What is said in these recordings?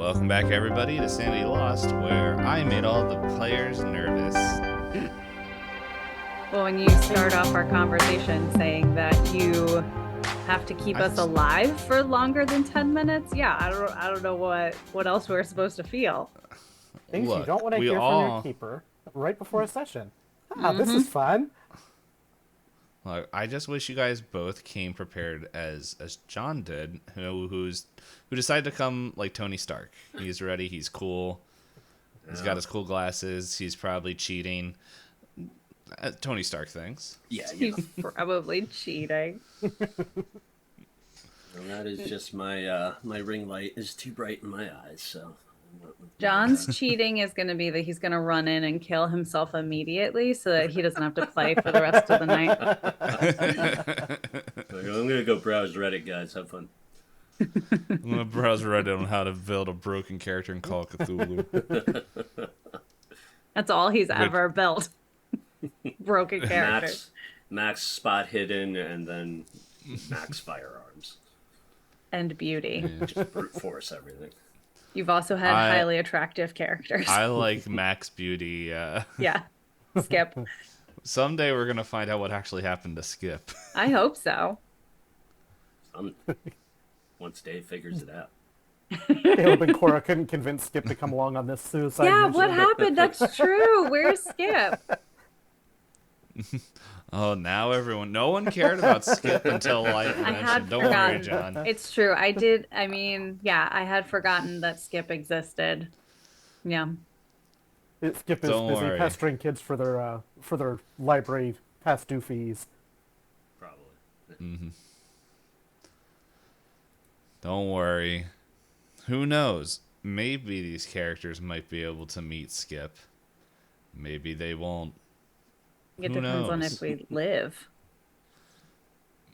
Welcome back, everybody, to Sanity Lost, where I made all the players nervous. Well, when you start off our conversation saying that you have to keep us alive for longer than 10 minutes, yeah, I don't know what else we're supposed to feel. Things you don't want to hear from your keeper right before a session. This is fun. Look, I just wish you guys both came prepared as John did, who decided to come like Tony Stark. He's ready. He's cool. He's got his cool glasses. He's probably cheating. Tony Stark things. Yeah, He's probably cheating. Well, that is just my my ring light is too bright in my eyes, so. John's cheating is going to be that he's going to run in and kill himself immediately so that he doesn't have to play for the rest of the night. I'm going to go browse Reddit, guys. Have fun. I'm going to browse Reddit on how to build a broken character in Call of Cthulhu. That's all he's ever built. Broken characters. Max spot hidden, and then max firearms. And beauty. Yeah. Just brute force everything. You've also had highly attractive characters. I like Max Beauty. Yeah. Skip. Someday we're going to find out what actually happened to Skip. I hope so. Once Dave figures it out. Caleb and Cora couldn't convince Skip to come along on this suicide mission. What happened? That's true. Where's Skip? Oh, now no one cared about Skip until I mentioned. Don't worry, John. It's true. I had forgotten that Skip existed. Yeah. Skip is busy pestering kids for their library past due fees. Probably. Mm-hmm. Don't worry. Who knows? Maybe these characters might be able to meet Skip. Maybe they won't. It depends on if we live.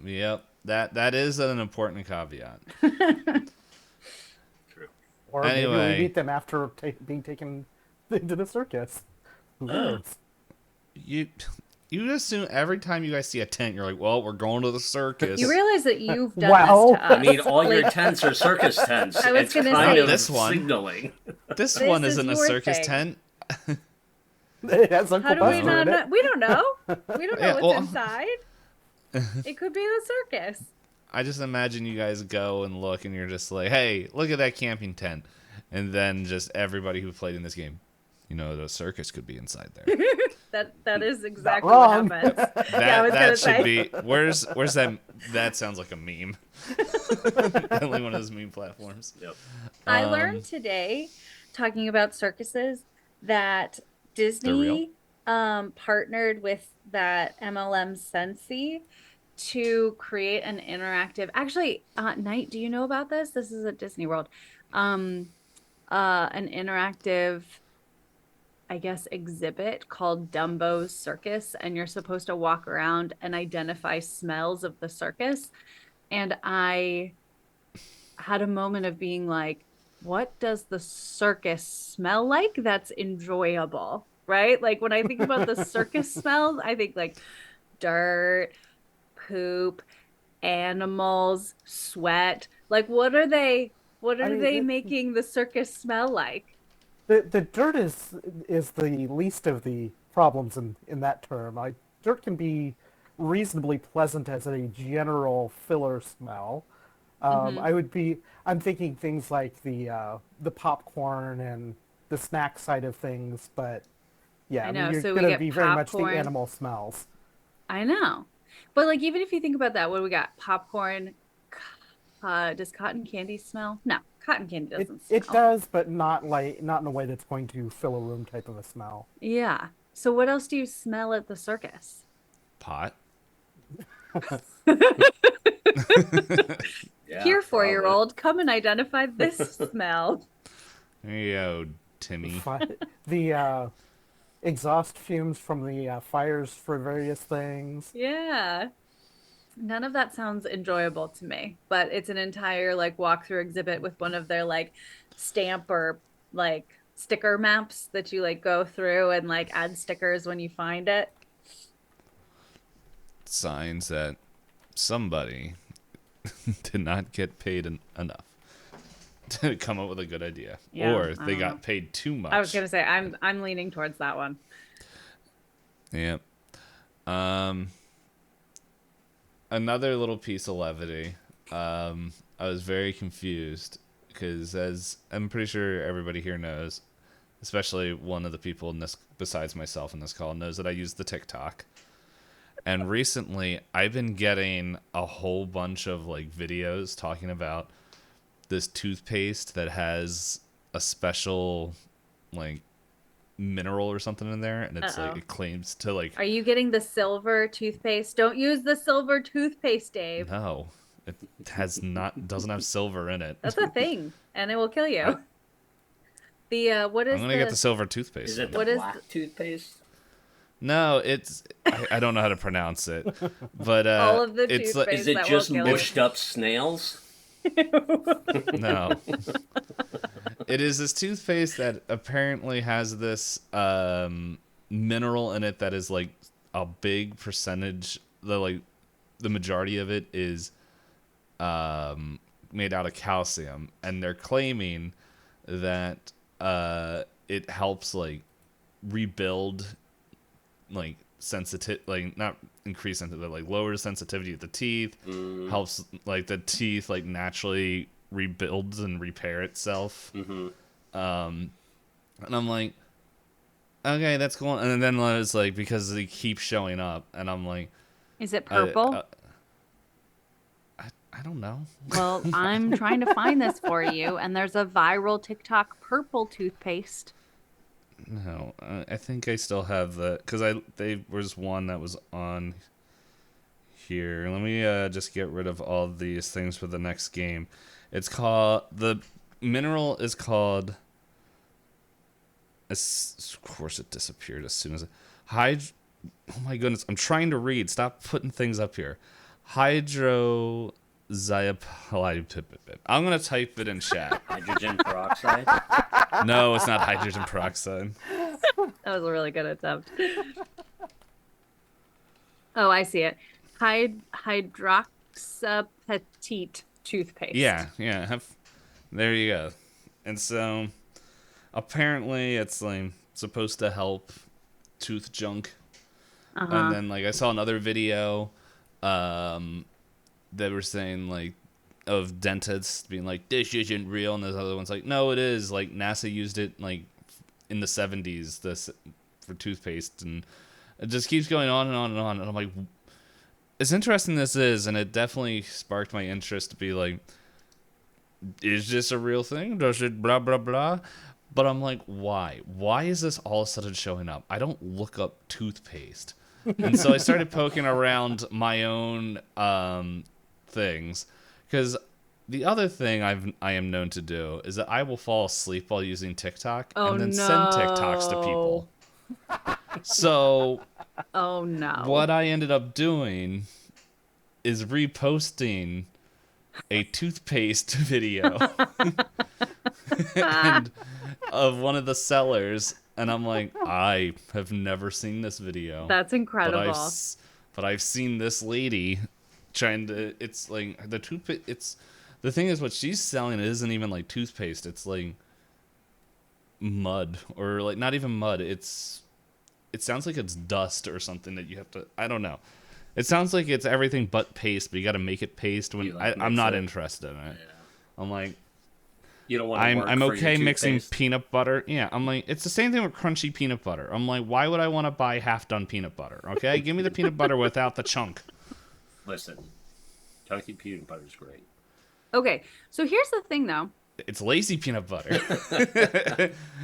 Yep, that is an important caveat. True. Or anyway, maybe we meet them after being taken into the circus. Who knows? You assume every time you guys see a tent, you're like, well, we're going to the circus. You realize that you've done this to us. I mean, all your tents are circus tents. I was going to say this one. Signaling. This one isn't a circus tent. It has Uncle How do we not know? We don't know. We don't know what's inside. It could be the circus. I just imagine you guys go and look, and you're just like, hey, look at that camping tent. And then just everybody who played in this game, the circus could be inside there. That is exactly what happens. That should be. Where's that? That sounds like a meme. Definitely one of those meme platforms. Yep. I learned today, talking about circuses, that Disney partnered with that MLM Sensi to create an interactive. Actually, Nite, do you know about this? This is at Disney World. An interactive, I guess, exhibit called Dumbo's Circus, and you're supposed to walk around and identify smells of the circus. And I had a moment of being like, what does the circus smell like that's enjoyable, right? Like when I think about the circus smells, I think like dirt, poop, animals, sweat. Like what are they making the circus smell like? The dirt is the least of the problems in that term. Dirt can be reasonably pleasant as a general filler smell. I'm thinking things like the popcorn and the snack side of things, but yeah, you're going to be very much the animal smells. I know. But like even if you think about that, what do we got? Popcorn. Does cotton candy smell? No, cotton candy doesn't smell. It does, but not in a way that's going to fill a room type of a smell. Yeah. So what else do you smell at the circus? Pot. Yeah, Here, 4-year-old, come and identify this smell. There you go, Timmy. The exhaust fumes from the fires for various things. Yeah. None of that sounds enjoyable to me, but it's an entire like walkthrough exhibit with one of their like stamp or like sticker maps that you like go through and like add stickers when you find it. Signs that somebody did not get paid enough to come up with a good idea, Yeah, or I they don't got know. paid too much. I was gonna say I'm leaning towards that one. Yep. Another little piece of levity. I was very confused because, as I'm pretty sure everybody here knows, especially one of the people in this, besides myself in this call, knows that I use the TikTok. And recently, I've been getting a whole bunch of like videos talking about this toothpaste that has a special like mineral or something in there, and it's like Uh-oh. it claims to like Are you getting the silver toothpaste? Don't use the silver toothpaste, Dave. no, it doesn't have silver in it. That's a thing, and it will kill I, you. The what I'm is gonna get the the silver toothpaste. Is it the What is black toothpaste? No, I don't know how to pronounce it, but all of the it's like, toothpaste Is it that just will kill mushed up snails? no. It is this toothpaste that apparently has this mineral in it that is like a big percentage. The majority of it is made out of calcium, and they're claiming that it helps like rebuild like not increase sensitivity, like lower sensitivity of the teeth, helps like the teeth like naturally rebuilds and repair itself. Mm-hmm. And I'm like, okay, that's cool. And then I was like, because they keep showing up, and I'm like, Is it purple? I don't know. Well, I'm trying to find this for you, and there's a viral TikTok purple toothpaste. No, I think I still have the, because there was one that was on here. Let me just get rid of all these things for the next game. It's called, the mineral is called, of course it disappeared as soon as oh my goodness, I'm trying to read. Stop putting things up here. Hydroxyapatite. I'm going to type it in chat. Hydrogen peroxide? No, it's not hydrogen peroxide. That was a really good attempt. Oh, I see it. Hydroxyapatite toothpaste. Yeah. There you go. And so, apparently, it's like supposed to help tooth junk. And then, like, I saw another video that were saying, like, of dentists being like, this isn't real, and there's other ones like, no, it is. Like, NASA used it, like, in the 70s for toothpaste, and it just keeps going on and on and on. And I'm like, as interesting this is, and it definitely sparked my interest to be like, is this a real thing? Does it blah, blah, blah? But I'm like, why? Why is this all of a sudden showing up? I don't look up toothpaste. And so I started poking around my own things. Because the other thing I am known to do is that I will fall asleep while using TikTok and then send TikToks to people. So oh no. What I ended up doing is reposting a toothpaste video and of one of the sellers, and I'm like, I have never seen this video. That's incredible. But I've seen this lady trying to. It's like the toothpaste. It's the thing is what she's selling isn't even like toothpaste. It's like mud, or like not even mud. It sounds like it's dust or something that you have to. I don't know. It sounds like it's everything but paste, but you got to make it paste. When I'm not interested in it. Yeah. I'm like, you don't want to I'm okay mixing peanut butter. Yeah, I'm like, it's the same thing with crunchy peanut butter. I'm like, why would I want to buy half-done peanut butter? Okay, give me the peanut butter without the chunk. Listen, chunky peanut butter is great. Okay, so here's the thing, though. It's lazy peanut butter.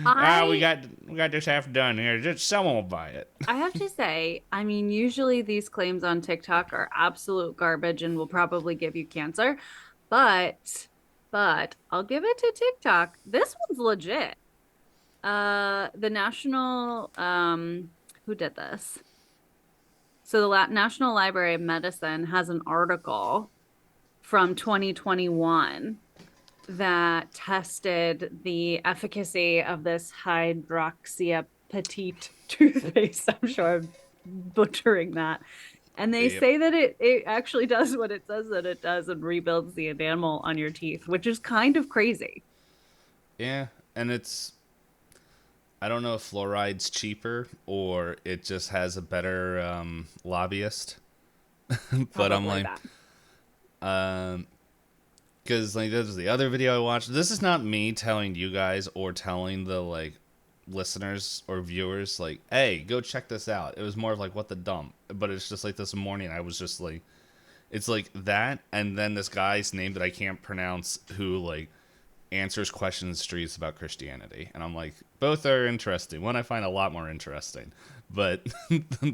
We got this half done here. Just someone will buy it. I have to say, I mean, usually these claims on TikTok are absolute garbage and will probably give you cancer, but I'll give it to TikTok. This one's legit. The National, who did this? So the National Library of Medicine has an article from 2021 that tested the efficacy of this hydroxyapatite toothpaste. I'm sure I'm butchering that. And they say that it actually does what it says that it does and rebuilds the enamel on your teeth, which is kind of crazy. Yeah, and I don't know if fluoride's cheaper or it just has a better lobbyist. But I'm Probably like, that. because like this was the other video I watched. This is not me telling you guys or telling the like listeners or viewers like, hey, go check this out. It was more of like, what the dump. But it's just like this morning I was just like, it's like that, and then this guy's name that I can't pronounce who like answers questions in the streets about Christianity, and I'm like, both are interesting. One I find a lot more interesting, but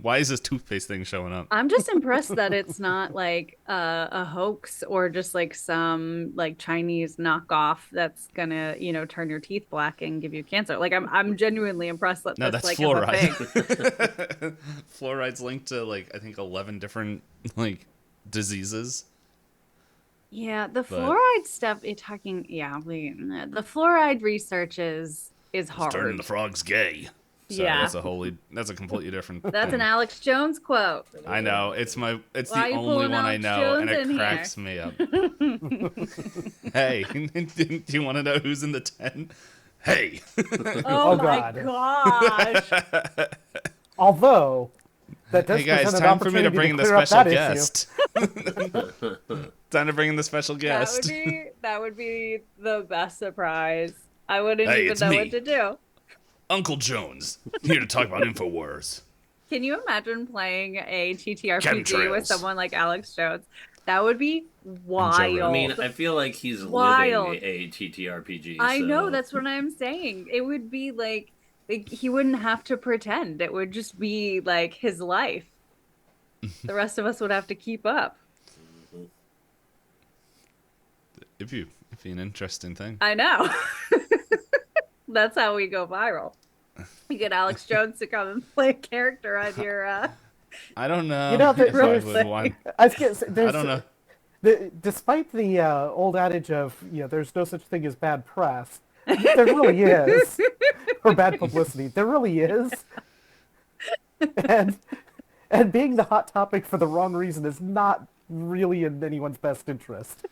why is this toothpaste thing showing up? I'm just impressed that it's not like a hoax or just like some like Chinese knockoff that's gonna, turn your teeth black and give you cancer. Like I'm genuinely impressed that No, this that's like is a fluoride. thing. Fluoride's linked to like I think 11 different like diseases. Yeah, the But fluoride stuff the fluoride research is it's turning hard. the frogs gay. So Yeah. that's a completely different That's thing. an Alex Jones quote. I know. It's Why the are you only pulling one I Alex know, Jones and it in cracks here? me up. Hey, do you want to know who's in the tent? Hey. Oh Oh, my God. gosh. Although, that does Hey guys, present an time for me to opportunity bring in the clear up special that guest. Time to bring in the special guest. That would be the best surprise. I wouldn't Hey, even it's know me. what to do. Uncle Jones, here to talk about InfoWars. Can you imagine playing a TTRPG with Chemtrails. someone like Alex Jones? That would be Joe wild. I mean, I feel like he's Wild. living a TTRPG. I know, so- that's what I'm saying. It would be like he wouldn't have to pretend. It would just be like his life. The rest of us would have to keep up. It'd be an interesting thing. I know. That's how we go viral. You get Alex Jones to come and play a character on your I don't know, You know, if I there's- would want. I was gonna say, I there's, don't know. Despite the old adage of, there's no such thing as bad press, there really is. Or bad publicity. There really is. And being the hot topic for the wrong reason is not really in anyone's best interest.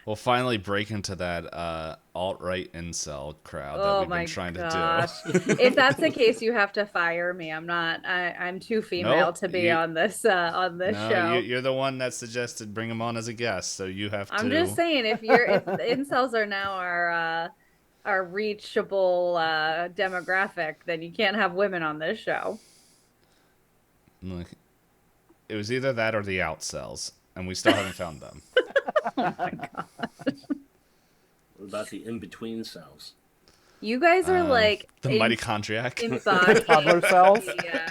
We'll finally break into that alt-right incel crowd that Oh we've my been trying gosh. to do. If that's the case, you have to fire me. I'm too female Nope, to be on this No, show. you're the one that suggested bring him on as a guest, so you have to. I'm just saying, if incels are now our reachable demographic, then you can't have women on this show. Look, it was either that or the outsells, and we still haven't found them. Oh my god. What about the in-between cells? You guys are like The mitochondriac. embodying Toddler cells? Yeah.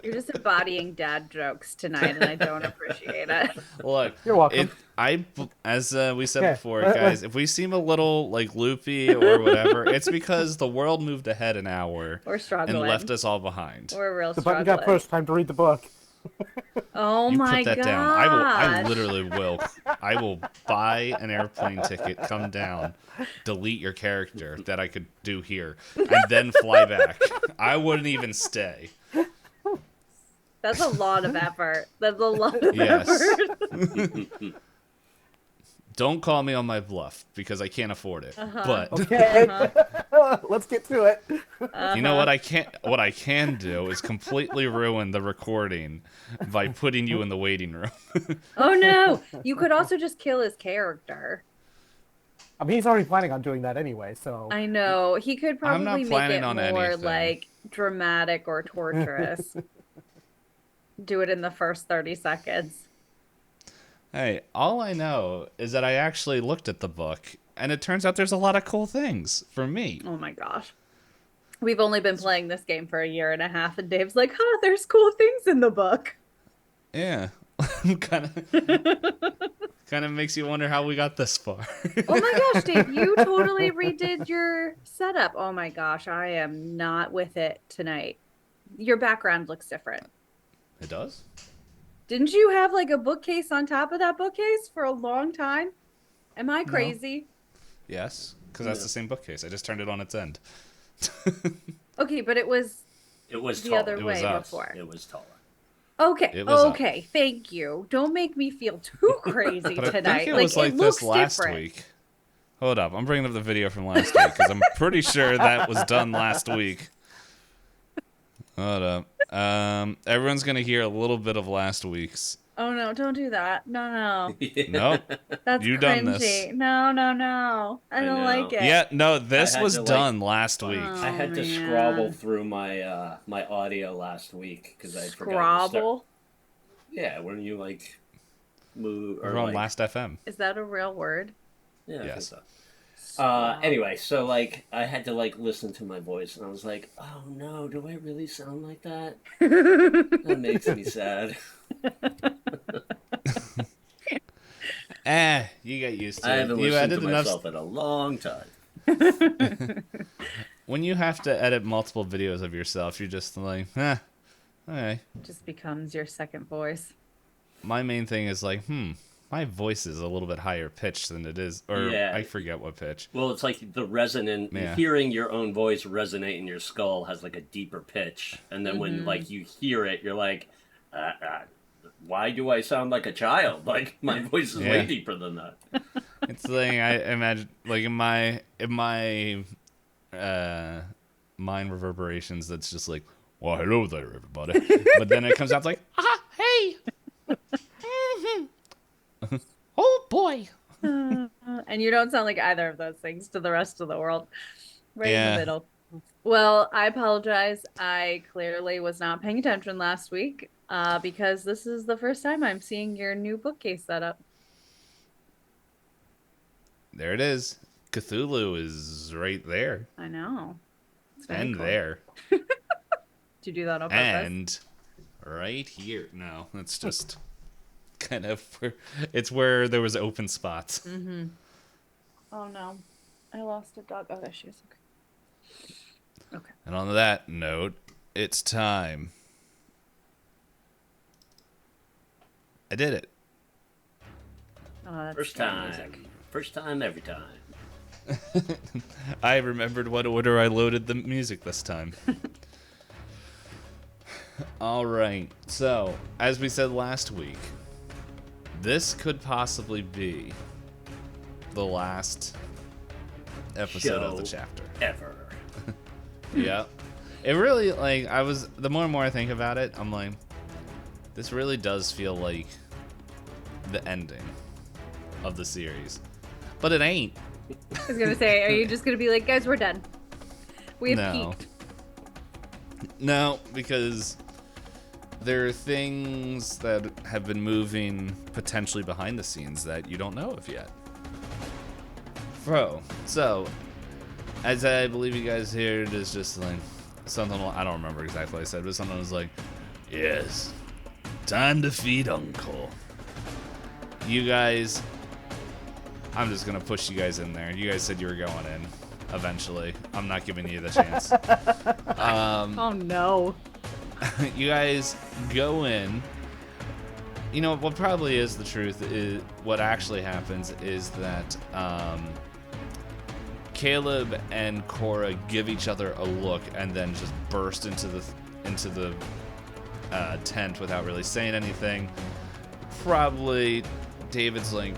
You're just embodying dad jokes tonight, and I don't appreciate it. Look, You're welcome. as we said Okay, before, let- guys, if we seem a little like loopy or whatever, it's because the world moved ahead an hour We're struggling. and left us all behind. We're real The button struggling. got pushed. Time to read the book. Oh You my put that god. down. I literally will. I will buy an airplane ticket, come down, delete your character that I could do here, and then fly back. I wouldn't even stay. That's a lot of effort. That's a lot of Yes. effort. Don't call me on my bluff because I can't afford it. But Okay. Let's get to it. you know what I can't. What I can do is completely ruin the recording by putting you in the waiting room. Oh no! You could also just kill his character. I mean, he's already planning on doing that anyway, so... I know. He could I'm not probably make planning it on more anything. like dramatic or torturous. Do it in the first 30 seconds. Hey, all I know is that I actually looked at the book, and it turns out there's a lot of cool things for me. Oh my gosh. We've only been playing this game for a year and a half, and Dave's like, huh, there's cool things in the book. Yeah, kind of makes you wonder how we got this far. Oh my gosh, Dave, you totally redid your setup. Oh my gosh, I am not with it tonight. Your background looks different. It does? Didn't you have like a bookcase on top of that bookcase for a long time? Am I crazy? Yes, because that's the same bookcase. I just turned it on its end. Okay, but it was It was the taller. other It was way up. before. It was taller. Okay, It was up. okay, thank you. Don't make me feel too crazy But I tonight. think it was like looks this last different. week. Hold up. I'm bringing up the video from last week because I'm pretty sure that was done last week. Hold up. Everyone's going to hear a little bit of last week's. Oh no, don't do that. No. Nope. That's You cringy. done this. No. I don't know. like it. Yeah, no, this I had was to, like- done last week. I had to man. scrabble through my my audio last week because I forgot to start. Scrabble? Yeah, when you like move or We're on like Last FM. Is that a real word? yeah, I Yes. think so. Anyway, so like I had to like listen to my voice and I was like, oh no, do I really sound like that? That makes me sad. You get used to I it. haven't You listened to edit enough. myself in a long time. When you have to edit multiple videos of yourself, you're just like, okay. Just becomes your second voice. My main thing is like, my voice is a little bit higher pitched than it is, or Yeah. I forget what pitch. Well, it's like the resonant, Yeah. hearing your own voice resonate in your skull has like a deeper pitch, and then when like you hear it, you're like, why do I sound like a child? Like my voice is way Yeah. deeper than that. It's like I imagine, like in my mind reverberations, that's just like, well, hello there, everybody. But then it comes out like, hey, oh boy. And you don't sound like either of those things to the rest of the world. Right in Yeah. the middle. Well, I apologize. I clearly was not paying attention last week because this is the first time I'm seeing your new bookcase setup. There it is. Cthulhu is right there I know. It's very and cool. there Did you do that on purpose? and right here. No, it's just kind of where there was open spots. Mm-hmm. Oh no. I lost a dog. Oh, there she is. Okay. And on that note, it's time. I did it. Oh, that's First scary time, music. first time, every time. I remembered what order I loaded the music this time. All right. So, as we said last week, this could possibly be the last episode of the Show. chapter. Ever. Yeah. It really, like, the more and more I think about it, I'm like, this really does feel like the ending of the series. But it ain't. I was gonna say, are you just gonna be like, guys, we're done? We have No. peaked. No, because there are things that have been moving potentially behind the scenes that you don't know of yet. So, as I believe you guys heard, is just like something, I don't remember exactly what I said, but something was like, yes, time to feed Uncle. You guys, I'm just going to push you guys in there. You guys said you were going in eventually. I'm not giving you the chance. Oh no. You guys go in. You know, what probably is the truth is what actually happens is that Caleb and Cora give each other a look and then just burst into the tent without really saying anything. Probably David's like,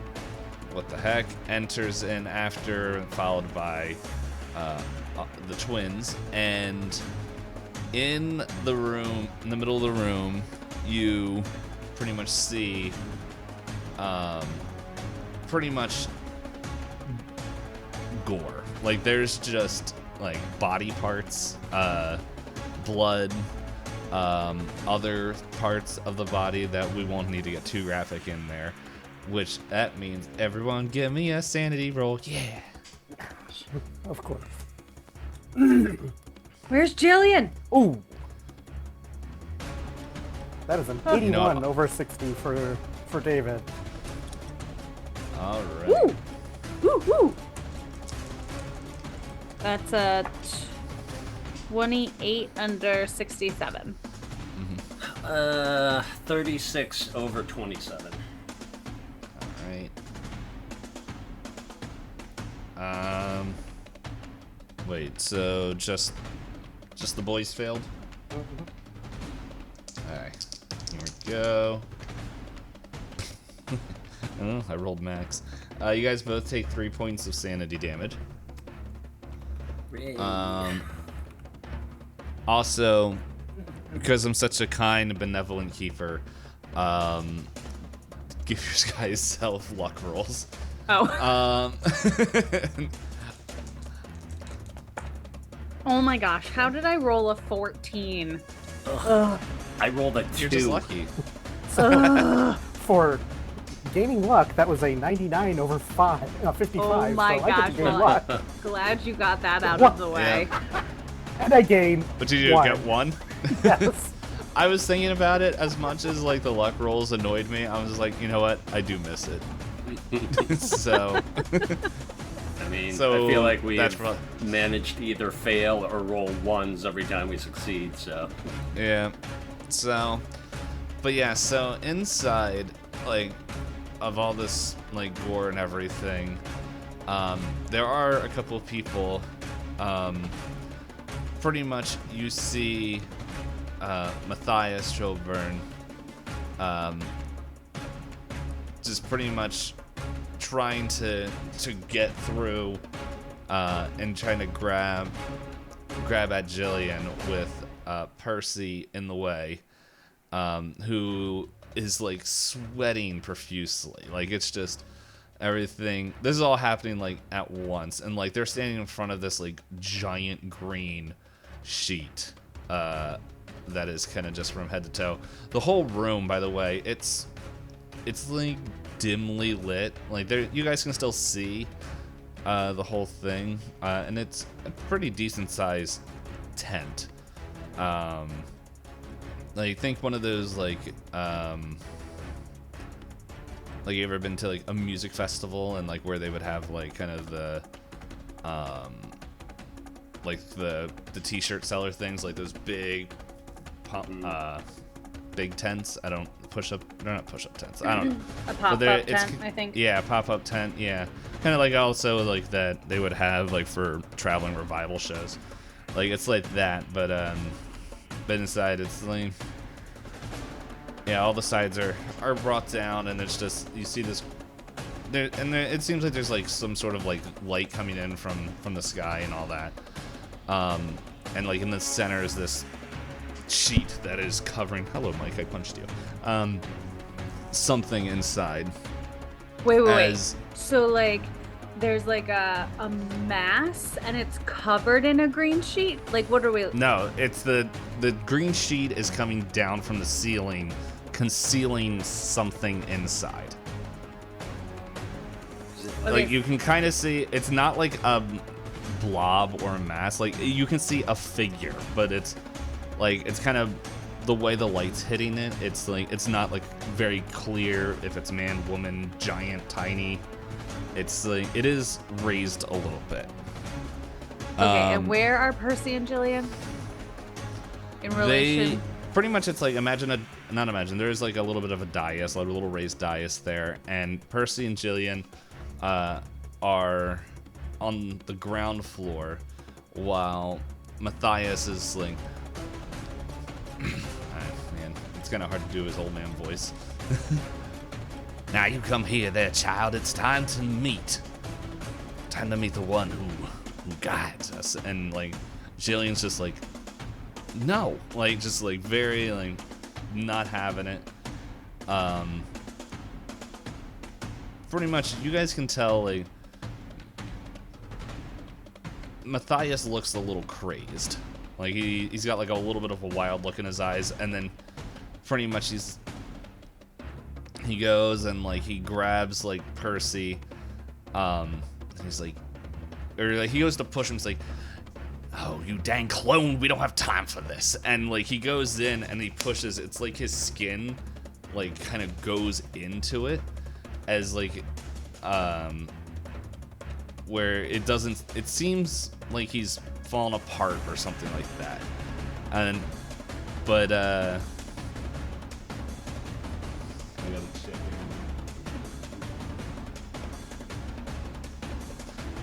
what the heck? Enters in after, followed by the twins, and in the room, in the middle of the room, you pretty much see pretty much gore. Like, there's just like body parts, blood, other parts of the body that we won't need to get too graphic in there, which that means everyone give me a sanity roll. Yeah. Of course. Where's Jillian? Ooh. That is an 81 No. over 60 for David. All right. Woo! Woo woo! That's a 28 under 67. 36 over 27. All right. Wait. So just the boys failed. All right. Here we go. Oh, I rolled max. You guys both take 3 points of sanity damage. Also, because I'm such a kind and benevolent keeper, give your guys self luck rolls. Oh. Oh my gosh, how did I roll a 14? I rolled a 2. You're just lucky. For gaining luck, that was a 99 over 55. Oh my so I get gosh, to gain well, luck. glad you got that out of the way. Yeah. And I gain But did you one. get 1? Yes. I was thinking about it. As much as like the luck rolls annoyed me, I was like, you know what? I do miss it. So. I mean, So I feel like we that's have managed to either fail or roll 1s every time we succeed, so. Yeah. So. But yeah, so inside, like, of all this, like, gore and everything, there are a couple of people, pretty much you see, Matthias Stroburn, just pretty much trying to get through, and trying to grab at Jillian with, Percy in the way, who is like sweating profusely. Like it's just everything. This is all happening like at once, and like they're standing in front of this like giant green sheet that is kind of just from head to toe. The whole room, by the way, it's like dimly lit. Like there, you guys can still see the whole thing, and it's a pretty decent sized tent. Like think one of those like you ever been to like a music festival and like where they would have like kind of the like the t-shirt seller things, like those big big tents. I don't they're not push-up tents. I don't know. A pop-up tent, I think. Yeah, pop-up tent, yeah. Kind of like also like that they would have like for traveling revival shows. Like it's like that, but inside it's like, yeah, all the sides are brought down, and it's just, you see this there, and there, it seems like there's like some sort of like light coming in from the sky and all that, and like in the center is this sheet that is covering, hello Mike, I punched you, something inside. Wait. So like there's like a mass and it's covered in a green sheet? Like what are we? No, it's the green sheet is coming down from the ceiling, concealing something inside. Okay. Like you can kind of see, it's not like a blob or a mass. Like you can see a figure, but it's like, it's kind of the way the light's hitting it. It's like, it's not like very clear if it's man, woman, giant, tiny. It's like, it is raised a little bit. Okay, and where are Percy and Jillian in relation? Pretty much, it's like, there's like a little bit of a dais, like a little raised dais there, and Percy and Jillian are on the ground floor, while Matthias is like, man, it's kind of hard to do his old man voice. Now you come here there, child. It's time to meet. Time to meet the one who guides us. And like, Jillian's just like, no, like just like very like not having it. Pretty much, you guys can tell like Matthias looks a little crazed. Like he's got like a little bit of a wild look in his eyes, and then pretty much he goes and like he grabs like Percy, he's like, or like he goes to push him. He's like, "Oh, you dang clone! We don't have time for this." And like he goes in and he pushes. It's like his skin, like kind of goes into it, as like, where it doesn't. It seems like he's fallen apart or something like that. And but I gotta check.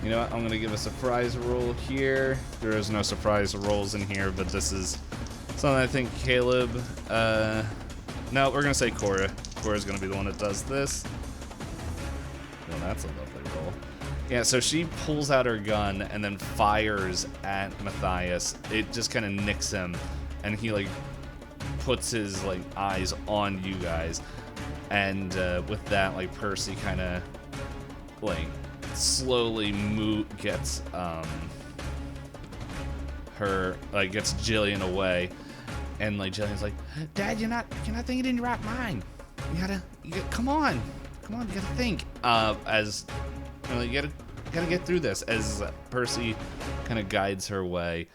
You know what? I'm gonna give a surprise roll here. There is no surprise rolls in here, but this is something I think Caleb. No, we're gonna say Cora. Cora's gonna be the one that does this. that's a lovely roll. Yeah, so she pulls out her gun and then fires at Matthias. It just kind of nicks him, and he like puts his like eyes on you guys. And with that, like Percy kind of like slowly gets gets Jillian away, and like Jillian's like, Dad, you're not thinking in your right mind. Come on, you gotta think. As you know, you gotta get through this. As Percy kind of guides her way,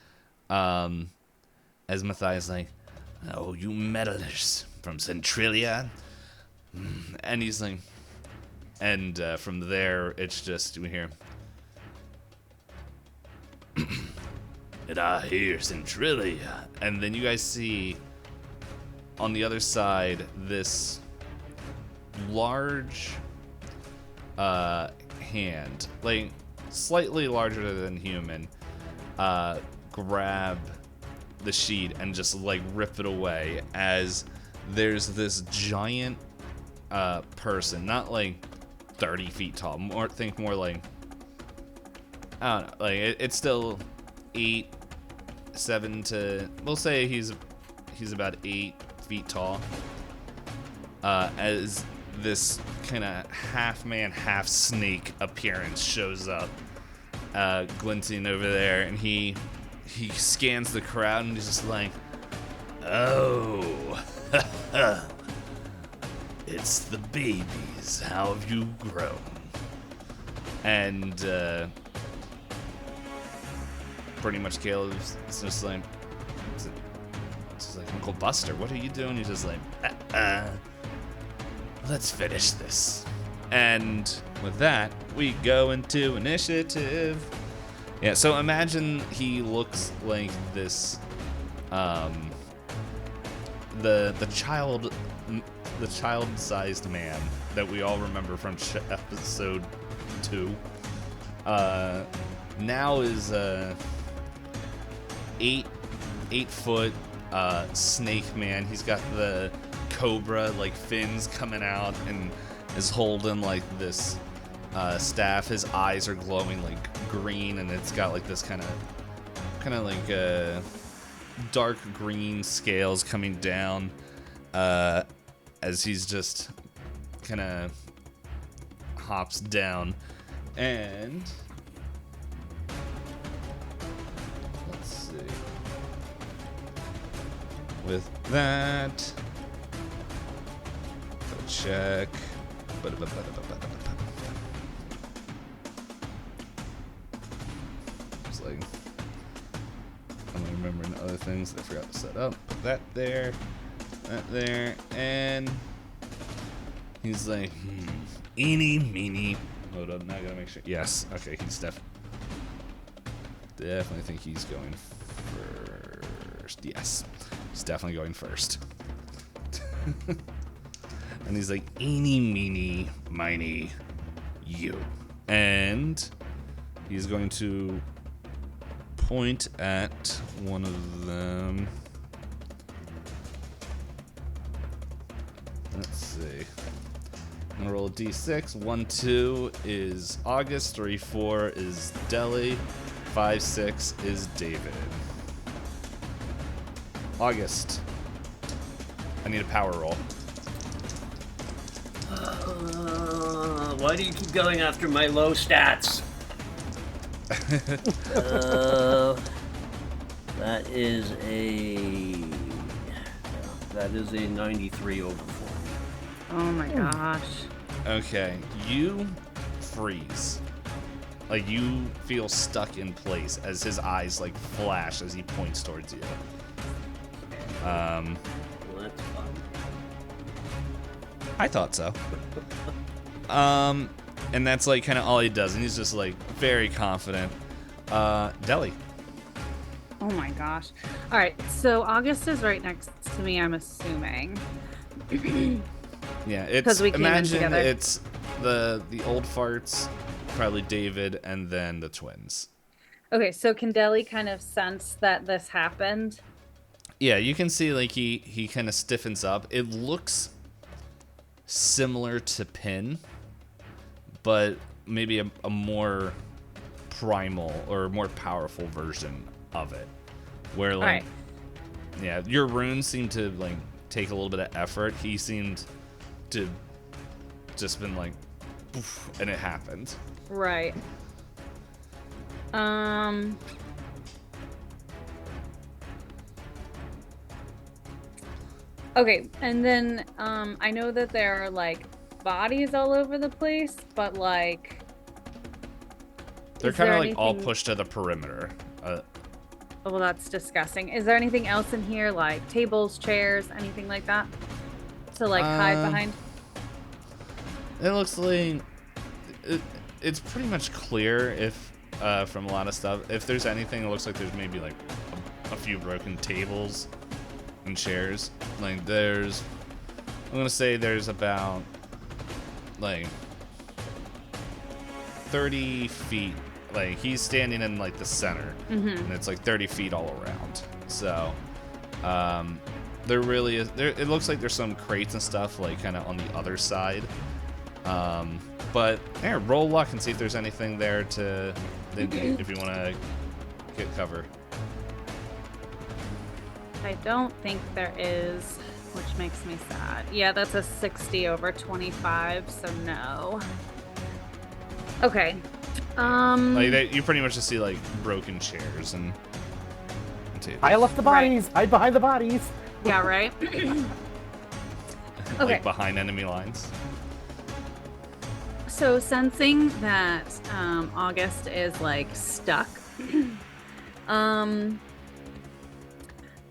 as Matthias like, oh, you meddlers from Centralia, and he's like, and from there it's just we hear, and I hear Centralia, and then you guys see on the other side this large hand, like slightly larger than human, grab the sheet and just like rip it away as there's this giant person, not like 30 feet tall, more like, I don't know, like it's still 7 to, we'll say he's about 8 feet tall, as this kind of half man, half snake appearance shows up, glinting over there, and he scans the crowd and he's just like, oh, it's the babies. How have you grown? And pretty much Caleb's just like, Uncle Buster, what are you doing? He's just like, let's finish this. And with that, we go into initiative. Yeah, so imagine he looks like this, the child-sized man that we all remember from episode 2. Now is 8-foot snake man. He's got the cobra like fins coming out and is holding like this staff. His eyes are glowing like green, and it's got like this kind of like dark green scales coming down as he's just kind of hops down. And let's see, with that, go check. It's like I'm remembering other things that I forgot to set up. Put that there, and he's like, eeny, meeny. Hold up, now I gotta make sure. Yes, okay, he's definitely think he's going first. Yes, he's definitely going first. And he's like, eeny, meeny, miny, you. And he's going to point at one of them. Let's see. I'm gonna roll a d6. 1, 2 is August. 3, 4 is Deli. 5, 6 is David. August. I need a power roll. Why do you keep going after my low stats? That is a 93 over 4. Oh my gosh. Okay, you freeze. Like, you feel stuck in place as his eyes, like, flash as he points towards you. Well, that's fun. I thought so. And that's, like, kind of all he does, and he's just, like, very confident. Deli. Oh my gosh. All right, so August is right next to me, I'm assuming. Yeah, it's, 'Cause we came in imagine together. it's the old farts, probably David, and then the twins. Okay, so can Deli kind of sense that this happened? Yeah, you can see, like, he kind of stiffens up. It looks similar to Pin, but maybe a more primal or more powerful version of it. Where like, yeah, your runes seem to like take a little bit of effort. He seemed to just been like, poof, and it happened. Right. Okay, and then I know that there are like bodies all over the place, but like they're kind of like all pushed to the perimeter. Oh, well, that's disgusting. Is there anything else in here, like tables, chairs, anything like that, to like hide behind? It looks like it's pretty much clear if from a lot of stuff. If there's anything, it looks like there's maybe like a few broken tables and chairs. Like I'm gonna say there's about like 30 feet. Like he's standing in like the center, and it's like 30 feet all around. So there really is. It looks like there's some crates and stuff like kind of on the other side. But here, roll luck and see if there's anything there to if you want to get cover. I don't think there is, which makes me sad. Yeah, that's a 60 over 25, so no. Okay. Like you pretty much just see like broken chairs and tables. I left the bodies. Right. Hide behind the bodies. Yeah, right. Like Okay. behind enemy lines. So sensing that August is like stuck,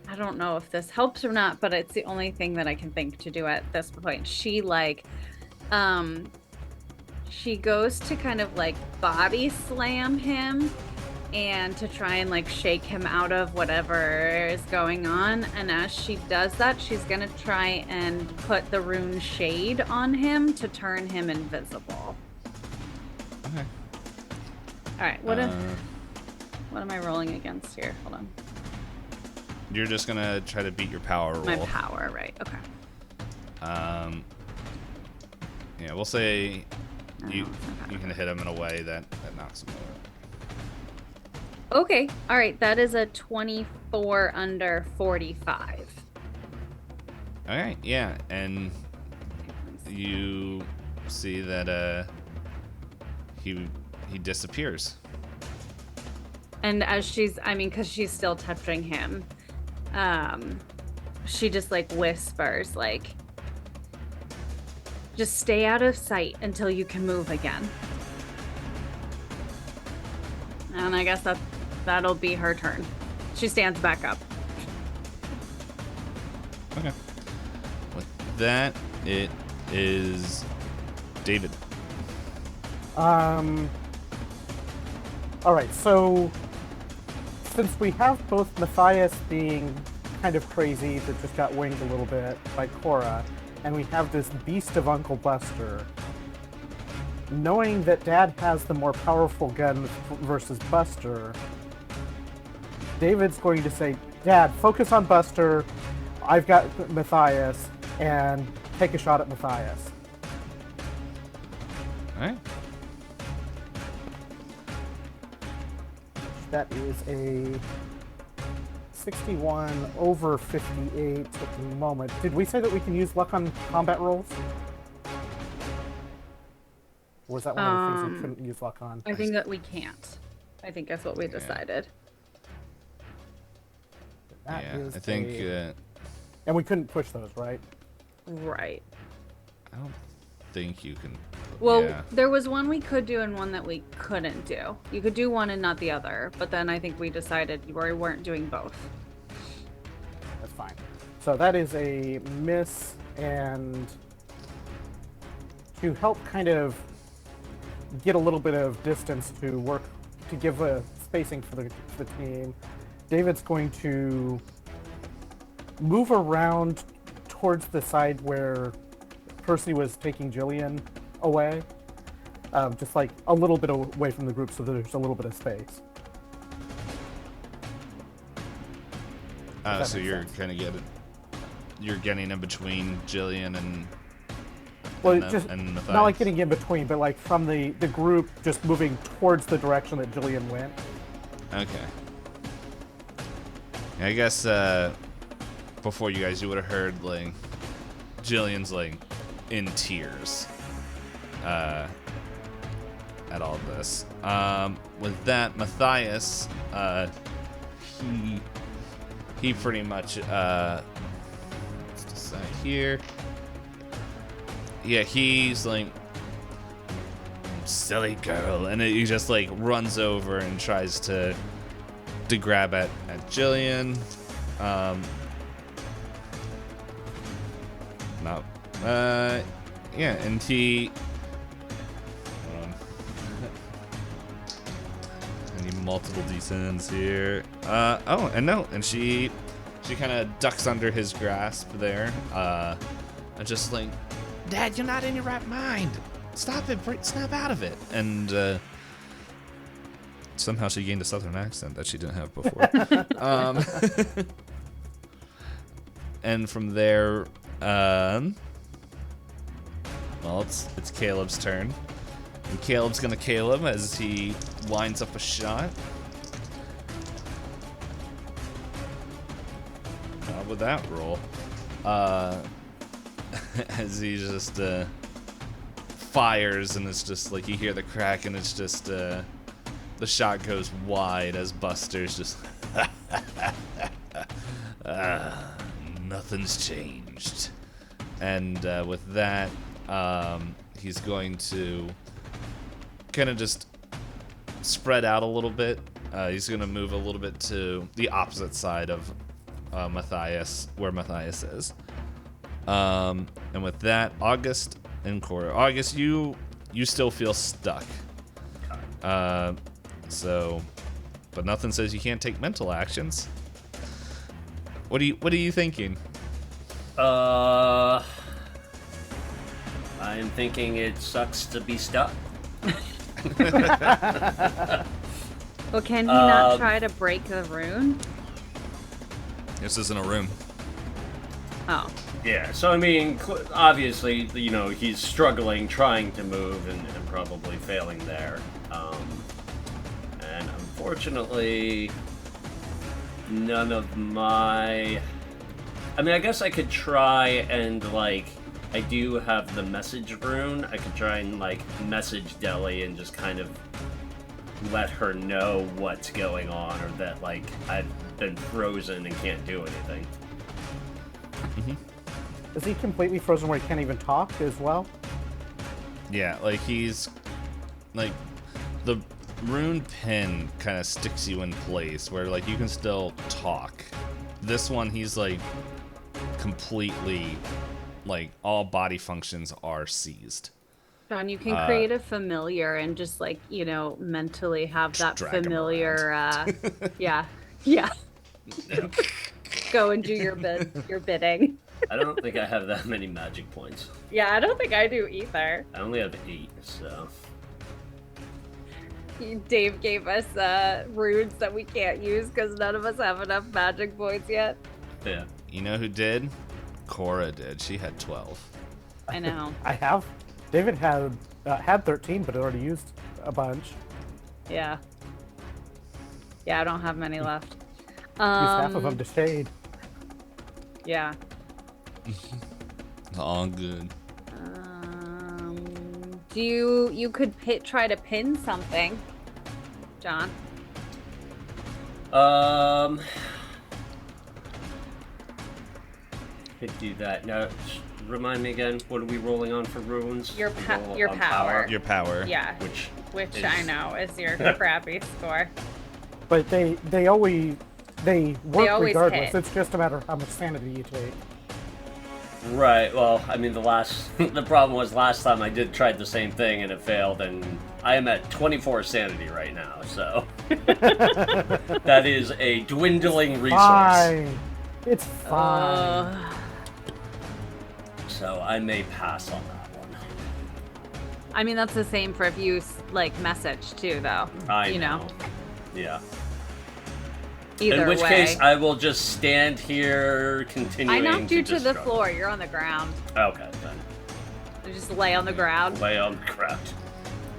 I don't know if this helps or not, but it's the only thing that I can think to do at this point. She like, she goes to kind of like body slam him and to try and like shake him out of whatever is going on. And as she does that, she's gonna try and put the rune shade on him to turn him invisible. Okay. All right, what am I rolling against here? Hold on. You're just gonna try to beat your power roll. My power, right? Okay. Yeah, we'll say you it's not can hit him in a way that knocks him over. Okay. All right. That is a 24 under 45. All right. Yeah, and you see that he disappears. And as she's, I mean, because she's still touching him, she just like whispers, like, just stay out of sight until you can move again. And I guess that'll be her turn. She stands back up. Okay. With that, it is David. All right, so since we have both Matthias being kind of crazy that just got winged a little bit by Cora, and we have this beast of Uncle Buster, knowing that Dad has the more powerful gun versus Buster, David's going to say, Dad, focus on Buster, I've got Matthias, and take a shot at Matthias. All right. That is a 61 over 58 at the moment. Did we say that we can use luck on combat rolls? Or was that one of the things we couldn't use luck on? I think that we can't. I think that's what we decided. That Yeah, is I think. and we couldn't push those, right? Right. I don't think you can. Well, Yeah. there was one we could do and one that we couldn't do. You could do one and not the other, but then I think we decided we weren't doing both. That's fine. So that is a miss, and to help kind of get a little bit of distance to work, to give a spacing for the team, David's going to move around towards the side where Percy was taking Jillian away, just like a little bit away from the group so there's a little bit of space. So you're kind of you're getting in between Jillian and Well, and, just and Matthias. not like getting in between, but like from the group just moving towards the direction that Jillian went. Okay. I guess before you guys, you would have heard like Jillian's like in tears at all of this. With that, Matthias, he pretty much let's decide here. Yeah, he's like, silly girl, and he just like runs over and tries to grab at Jillian. No. Yeah, and he. Hold on. I need multiple D10s here. Oh, and no, and she kind of ducks under his grasp there. And just like, Dad, you're not in your right mind. Stop it, snap out of it. And somehow she gained a southern accent that she didn't have before. And from there, well, it's Caleb's turn. And Caleb's gonna Caleb as he lines up a shot. With that roll, as he just fires, and it's just like you hear the crack, and it's just the shot goes wide as Buster's just nothing's changed. And with that, he's going to kind of just spread out a little bit. He's going to move a little bit to the opposite side of Matthias, where Matthias is. And with that, August and Cora. August, you still feel stuck. So, but nothing says you can't take mental actions. What are you thinking? I am thinking it sucks to be stuck. Well, can he not try to break the rune? This isn't a room. Oh. Yeah, so I mean, obviously, you know, he's struggling, trying to move, and probably failing there. And unfortunately, none of my... I mean, I guess I could try and, like, I do have the message rune. I could try and, like, message Deli and just kind of let her know what's going on, or that, like, I've been frozen and can't do anything. Mm-hmm. Is he completely frozen where he can't even talk as well? Yeah, like he's like the rune pin kind of sticks you in place where like you can still talk. This one, he's like completely like all body functions are seized. John, you can create a familiar and just like, you know, mentally have that drag him familiar yeah. Go and do your bidding. I don't think I have that many magic points. Yeah, I don't think I do either. I only have 8, so... Dave gave us runes that we can't use because none of us have enough magic points yet. Yeah. You know who did? Cora did. She had 12. I know. I have. David had 13, but had already used a bunch. Yeah. Yeah, I don't have many left. Used half of them to shade. Yeah. All good. You could try to pin something, John. Could do that. Now, remind me again, what are we rolling on for runes? Your On power. Your power. Yeah. Which is... I know is your crappy score. But they work always regardless. hit. It's just a matter of how much sanity you take. Right, well, I mean, the problem was last time I tried the same thing and it failed, and I am at 24 sanity right now, so... that is a dwindling resource. Fine. It's fine. So I may pass on that one. I mean, that's the same for if you, like, message, too, though. I know. Yeah. Either In which way. case, I will just stand here, continuing I knocked you to the struggle. floor. You're on the ground. Okay, then. I just lay on the ground. Lay on the ground.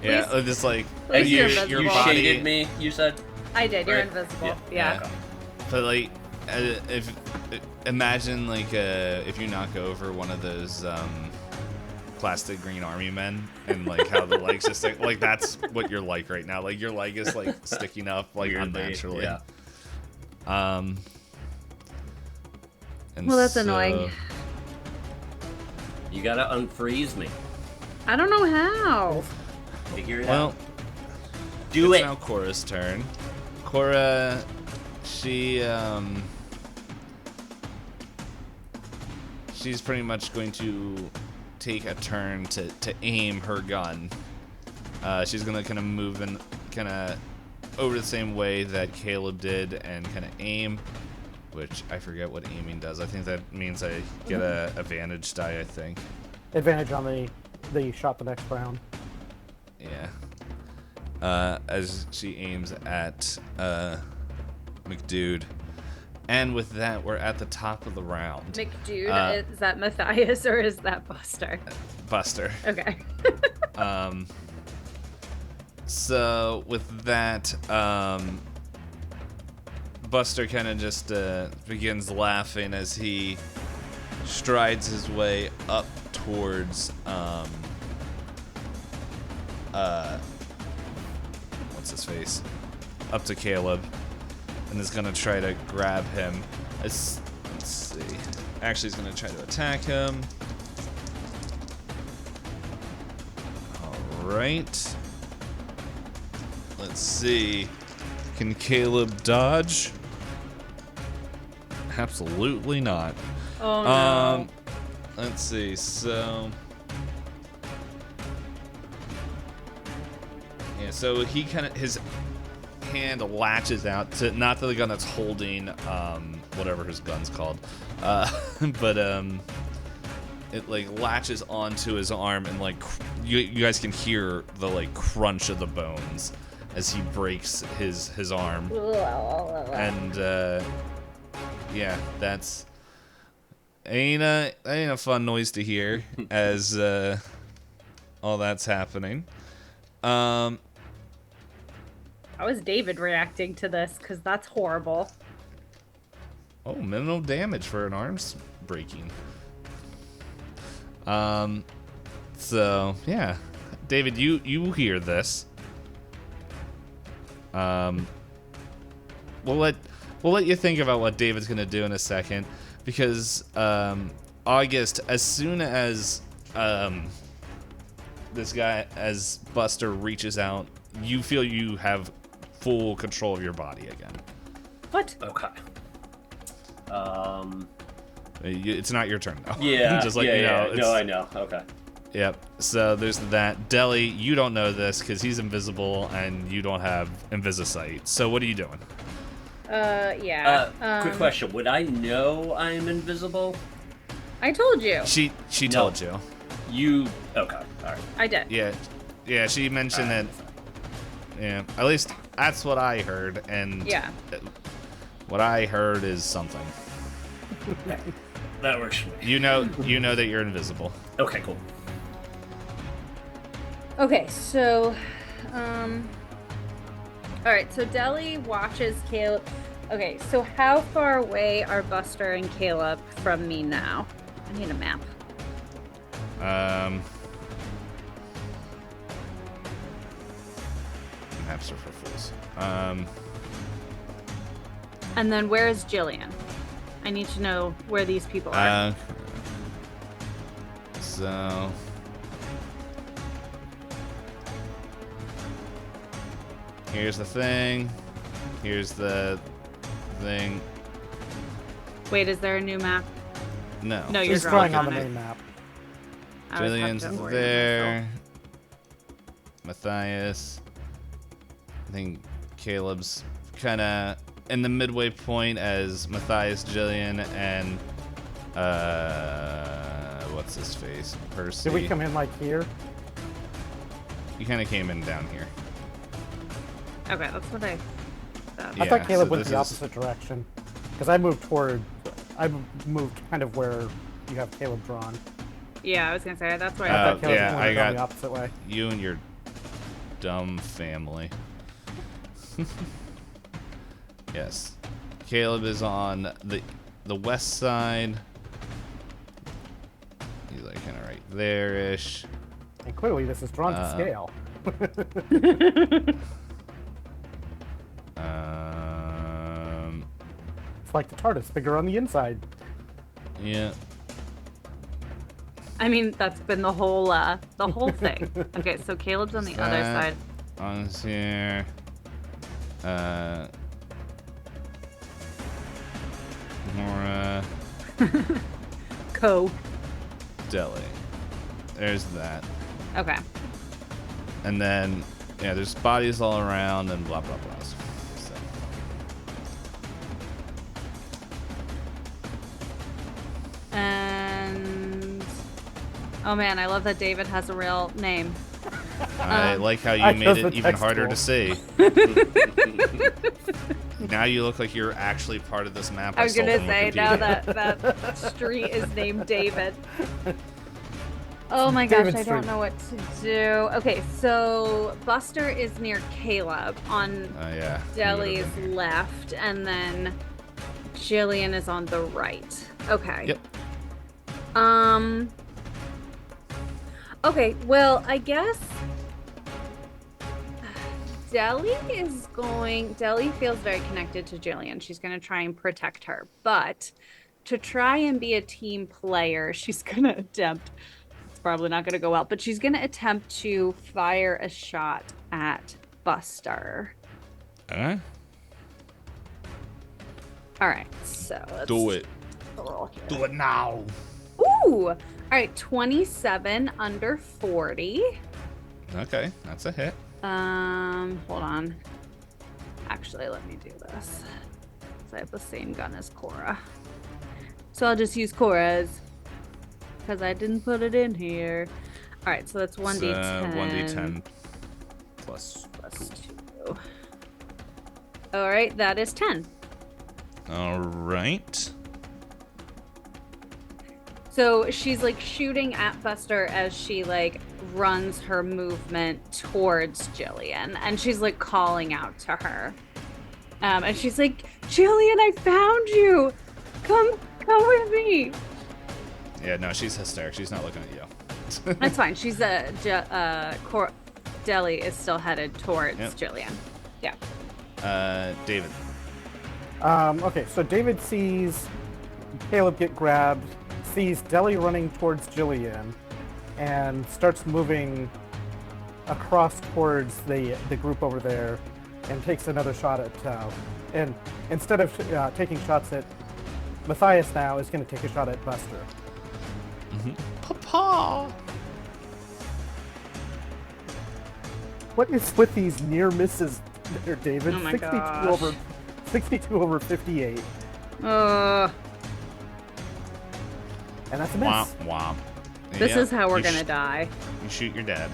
Yeah, Please- just like please And you're you invisible. body, shaded me, you said? I did. You're Right. invisible. Yeah. Yeah. But like, if imagine like if you knock over one of those plastic green army men and like how the legs just like that's what you're like right now. Like your leg is like sticking up like Weirdly, unnaturally. yeah. And Well, that's so- annoying. You gotta unfreeze me. I don't know how. Figure it Well, out. Do it's it. now Cora's turn. Cora, she's pretty much going to take a turn to aim her gun. She's gonna kind of move in kind of over the same way that Caleb did and kind of aim, which I forget what aiming does. I think that means I get a advantage die, I think. Advantage on the shot the next round. Yeah. As she aims at McDude. And with that, we're at the top of the round. McDude, is that Matthias or is that Buster? Buster. Okay. So with that, Buster kind of just begins laughing as he strides his way up towards what's his face? Up to Caleb, and is gonna try to grab him. Let's see. Actually, he's gonna try to attack him. All right. Let's see. Can Caleb dodge? Absolutely not. Oh no. Let's see. So yeah, so he kind of his hand latches out to not the gun that's holding whatever his gun's called, but it like latches onto his arm and like you guys can hear the like crunch of the bones as he breaks his arm. And yeah, that's ain't a fun noise to hear as all that's happening. How is David reacting to this? Because that's horrible. Oh, minimal damage for an arms breaking. So yeah, David, you hear this. We'll let you think about what David's gonna do in a second, because August, as soon as this guy, as Buster reaches out, you feel you have full control of your body again. What? Okay. It's not your turn though. Yeah. Just like yeah, you know. yeah. It's, No, I know. Okay. Yep. So there's that. Deli, you don't know this because he's invisible and you don't have Invisisight. So what are you doing? Yeah. Quick question. Would I know I'm invisible? I told you. She No. told you. You... Okay. All right. I did. Yeah. She mentioned that. Yeah. At least that's what I heard, and Yeah. what I heard is something. That works for me. You know that you're invisible. Okay, cool. Okay, so, alright, so Deli watches Caleb. Okay, so how far away are Buster and Caleb from me now? I need a map. Maps are for fools. And then where is Jillian? I need to know where these people are. So here's the thing. Here's the thing. Wait, is there a new map? No. No, you're He's drawing drawing on the it. main map. I was Jillian's having to orient there. Matthias. I think Caleb's kind of in the midway point as Matthias, Jillian, and what's his face? Percy. Did we come in like here? You kind of came in down here. myself. Okay, that's what I thought. I Yeah, thought Caleb so went this the is- opposite direction. Because I moved kind of where you have Caleb drawn. Yeah, I was gonna say that's why. I I thought Caleb yeah, wanted I to go got the opposite way. you and your dumb family. Yes. Caleb is on the west side. He's like kind of right there-ish. And clearly this is drawn to scale. It's like the TARDIS, bigger on the inside. Yeah. I mean, that's been the whole thing. Okay, so Caleb's on the other side. On here. Nora. Deli. There's that. Okay. And then, yeah, there's bodies all around and blah, blah, blah. So. And oh man, I love that David has a real name. I like how you I made chose it the even text harder tool. to see. Now you look like you're actually part of this map. I was stole gonna from say Wikipedia. now that street is named David. Oh my gosh, David I don't Street. know what to do. Okay, so Buster is near Caleb on Yeah. he Deli's would've been here. left, and then Jillian is on the right. Okay. Yep. Okay, well, I guess Deli feels very connected to Jillian. She's going to try and protect her. But to try and be a team player, she's going to attempt, it's probably not going to go well, but she's going to attempt to fire a shot at Buster. Huh? All right, so let's Do it. roll here. Do it now. Ooh! All right, 27 under 40. Okay, that's a hit. Hold on. Actually, let me do this. So I have the same gun as Cora. So I'll just use Cora's because I didn't put it in here. All right, so that's 1d10. 1d10 plus plus 2. All right, that is 10. All right. So she's like shooting at Buster as she like runs her movement towards Jillian, and she's like calling out to her. And she's like, Jillian, I found you. Come with me. Yeah, no, she's hysterical. She's not looking at you. That's fine. She's Deli is still headed towards Yep. Jillian. Yeah. David. Okay, so David sees Caleb get grabbed, sees Deli running towards Jillian, and starts moving across towards the group over there, and takes another shot at. And instead of taking shots at Matthias, now is going to take a shot at Buster. Papa. What is with these near misses there, David? Oh my 62 gosh. over 62 over 58, Uh, and that's a miss. Womp womp. this Yeah, is how we're you gonna die. You shoot your dad.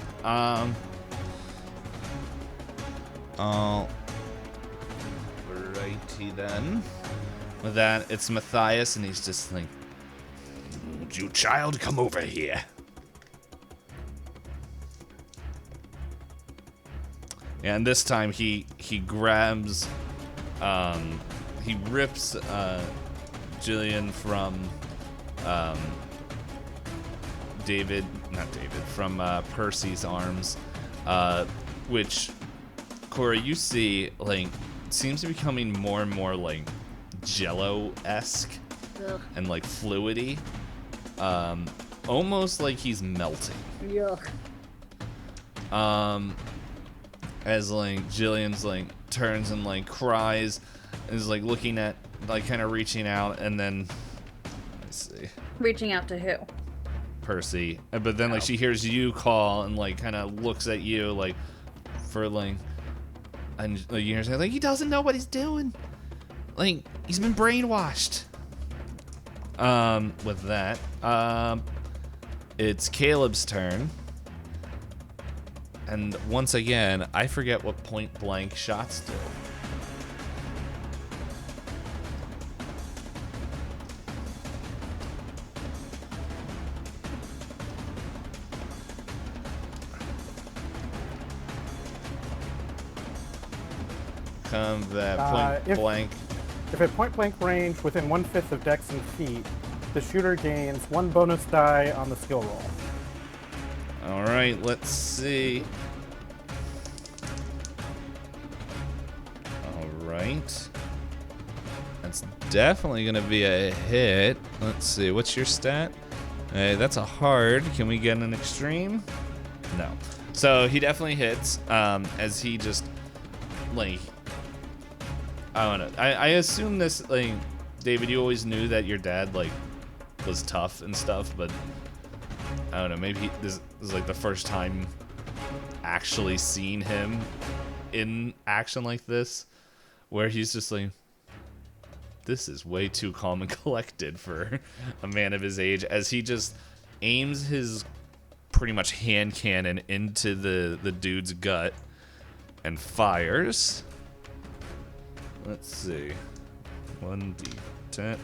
Alrighty then. With that, it's Matthias, and he's just like, "Would you child come over here?" Yeah, and this time he grabs, he rips Jillian from from Percy's arms, which, Cora, you see, like, seems to be becoming more and more, like, Jello-esque Ugh. and, like, fluidy. Almost like he's melting. Yuck. As, like, Jillian's, like, turns and, like, cries, and is, like, looking at, like, kind of reaching out, and then, let's see, Reaching out to who? Percy. But then, like, she hears you call and, like, kind of looks at you, like, for, like, and like, you hear her say, like, he doesn't know what he's doing. Like, he's been brainwashed. With that, it's Caleb's turn. And once again, I forget what point blank shots do. combat, point If- blank. If at point-blank range within 1/5 of dex and feet, the shooter gains 1 bonus die on the skill roll. All right, let's see. All right. That's definitely going to be a hit. Let's see. What's your stat? That's a hard. Can we get an extreme? No. So he definitely hits as he just, like, I don't know. I assume this, like, David, you always knew that your dad, like, was tough and stuff, but I don't know. Maybe this is like the first time actually seeing him in action like this, where he's just like, this is way too calm and collected for a man of his age, as he just aims his pretty much hand cannon into the dude's gut and fires. Let's see. 1d10.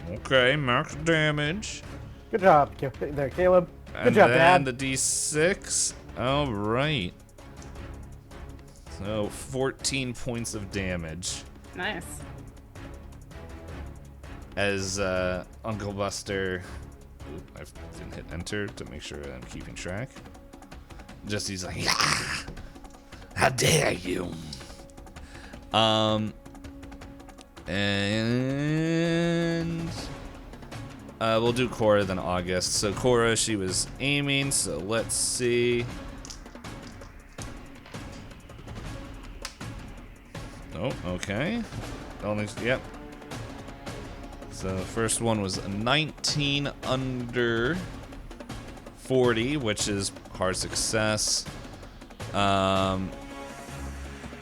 Okay, max damage. Good job there, Caleb. Good And job, then Dad. the d6. All right. So 14 points of damage Nice. as Uncle Buster. Oop, I didn't hit enter to make sure that I'm keeping track. Just he's like, "Ah, how dare you!" And we'll do Cora then August. So Cora, she was aiming. So let's see. Oh, okay. Only, yep. So the first one was a 19 under 40, which is hard success.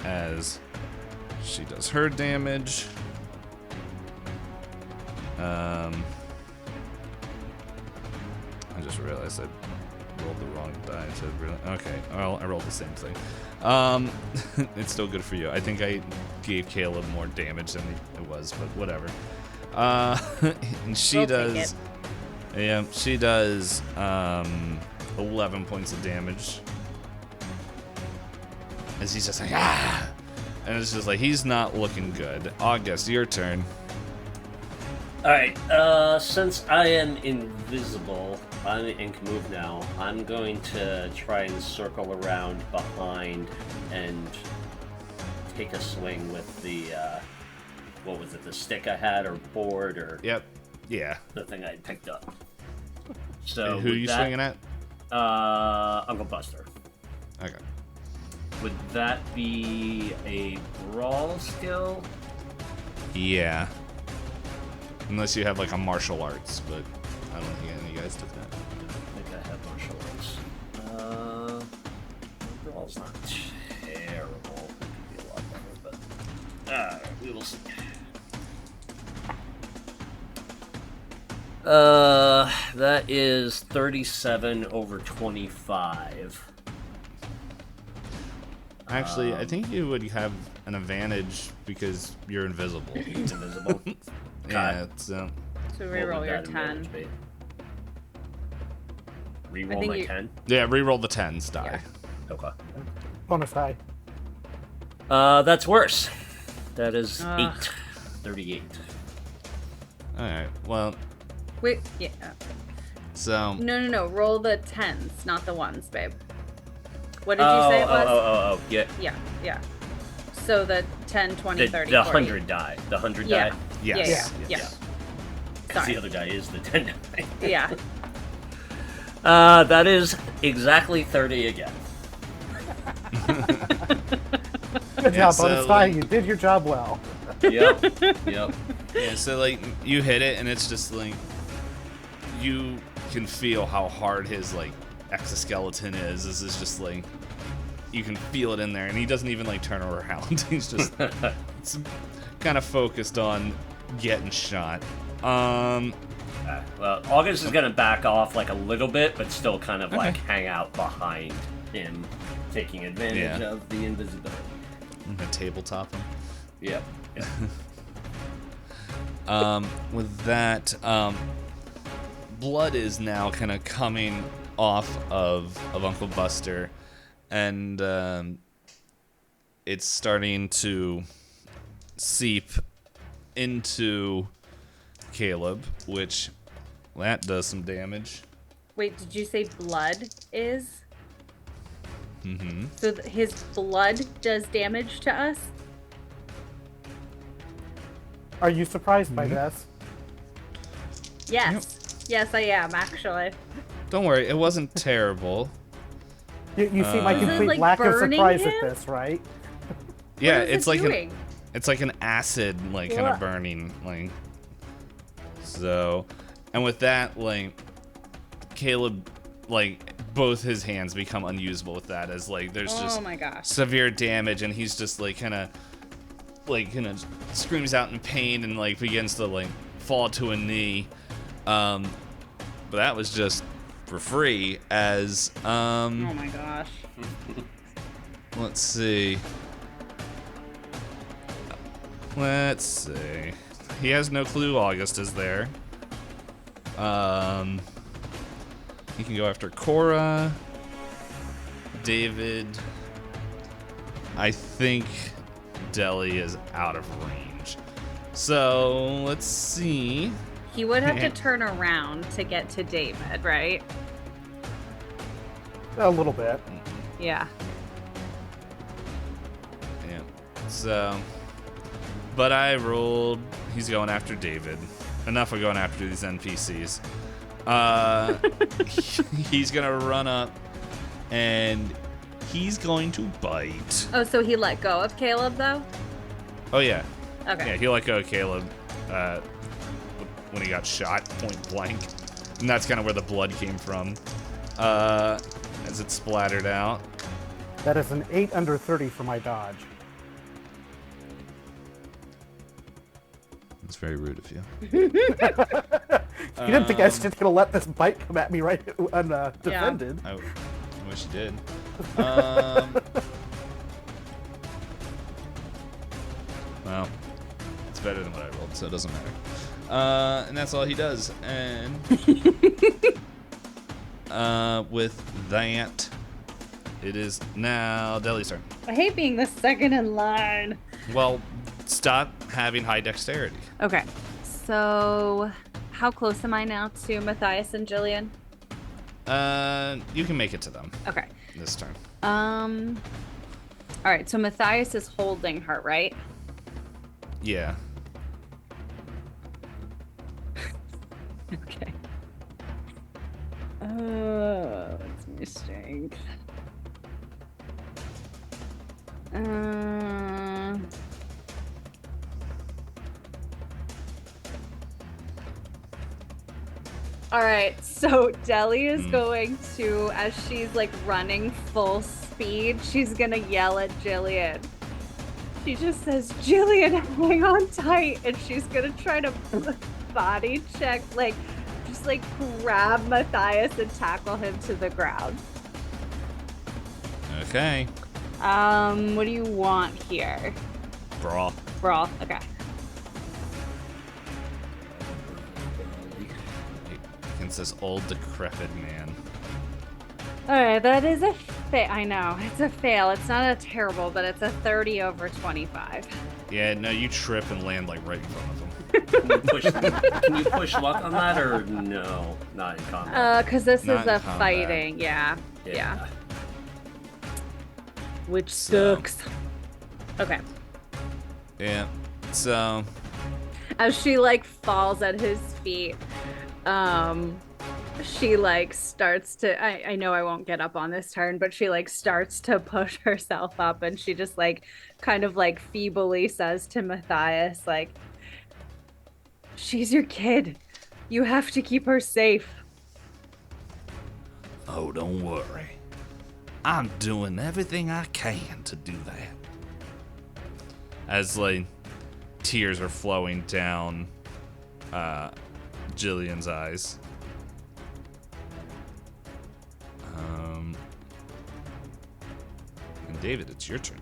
As she does her damage. I just realized I rolled the wrong die to really. Okay, well, I rolled the same thing. It's still good for you. I think I gave Caleb more damage than it was, but whatever. And she We'll take does. Yeah, she does 11 points of damage. As he's just like, ah! And it's just like, he's not looking good. August, your turn. Alright, since I am invisible and can move now, I'm going to try and circle around behind and take a swing with the, what was it, the stick I had, or board, or Yep. Yeah. the thing I picked up. So Who are with you that, swinging at? Uncle Buster. Okay. Would that be a brawl skill? Yeah. Unless you have like a martial arts, but I don't think any of you guys took that. I think I have martial arts. Brawl's not terrible. It could be a lot better, but we will see. That is 37 over 25. Actually, I think you would have an advantage because you're invisible. Invisible. Yeah, it's So What reroll would your that advantage 10. be? I Reroll think my you- 10? yeah. Reroll the tens die. Okay. Bonus die. That's worse. That is Ugh. 8. 38. All right. Well, Wait, yeah. so No. Roll the 10s, not the ones, babe. What did you say it was? Yeah. Yeah. So the 10, 20, The 30, 40. 100 die. The 100 Yeah. die. yes. Yeah. Because the Sorry. other die is the 10 die. Yeah. That is exactly 30 again. Good Yeah, job, so, bonus die. like- You did your job well. Yep. Yep. Yeah. So like you hit it, and it's just like you can feel how hard his like exoskeleton is. This is just like you can feel it in there, and he doesn't even like turn around. He's just kind of focused on getting shot. Well, August is going to back off like a little bit, but still kind of like hang out behind him, taking advantage Yeah. of the invisibility. I'm gonna tabletop him. Yep. With that, blood is now kind of coming off of Uncle Buster, and it's starting to seep into Caleb, which that does some damage. Wait, did you say blood is? Mm-hmm. So his blood does damage to us? Are you surprised by this? Yes. Yes, I am, actually. Don't worry, it wasn't terrible. You see my Is it, complete like, lack of burning surprise him? at this, right? Yeah, What is it's it like doing? it's like an acid, like kind of Ugh. burning, like. So, and with that, like, Caleb, like, both his hands become unusable with that, as like there's Oh just my gosh. severe damage, and he's just like kind of screams out in pain and like begins to like fall to a knee. But that was just for free, as Oh my gosh. let's see. Let's see. He has no clue August is there. He can go after Cora, David. I think Deli is out of range. So let's see. He would have to turn around to get to David, right? A little bit. Yeah. Yeah. So, but I rolled. He's going after David. Enough of going after these NPCs. He's gonna run up, and he's going to bite. Oh, so he let go of Caleb, though? Oh yeah. Okay. Yeah, he let go of Caleb when he got shot point blank, and that's kind of where the blood came from, as it splattered out. That is an 8 under 30 for my dodge. It's very rude of you. You didn't think I was just gonna let this bite come at me right undefended? I wish you did. Well, it's better than what I rolled, so it doesn't matter. And that's all he does. And with that, it is now Deli's turn. I hate being the second in line. Well, stop having high dexterity. Okay. So, how close am I now to Matthias and Jillian? You can make it to them Okay. this turn. All right. So Matthias is holding her, right? Yeah. Okay. What's my strength? All right, so Deli is going to, as she's like running full speed, she's gonna yell at Jillian. She just says, "Jillian, hang on tight," and she's gonna try to body check, like, just like grab Matthias and tackle him to the ground. Okay. What do you want here? Brawl. Brawl. Okay. Against this old decrepit man. All right, that is a fail. I know it's a fail. It's not a terrible, but it's a 30 over 25. Yeah, no, you trip and land like right in front of him. Can you push luck on that, or no? Not in combat. Because this Not is in a combat. fighting. Yeah. Which So- sucks. Okay. Yeah. So, As she like falls at his feet, she like starts to, I know I won't get up on this turn, but she like starts to push herself up, and she just like kind of like feebly says to Matthias, like, "She's your kid. You have to keep her safe." oh, don't worry. I'm doing everything I can to do that. As like tears are flowing down Jillian's eyes. And David, it's your turn.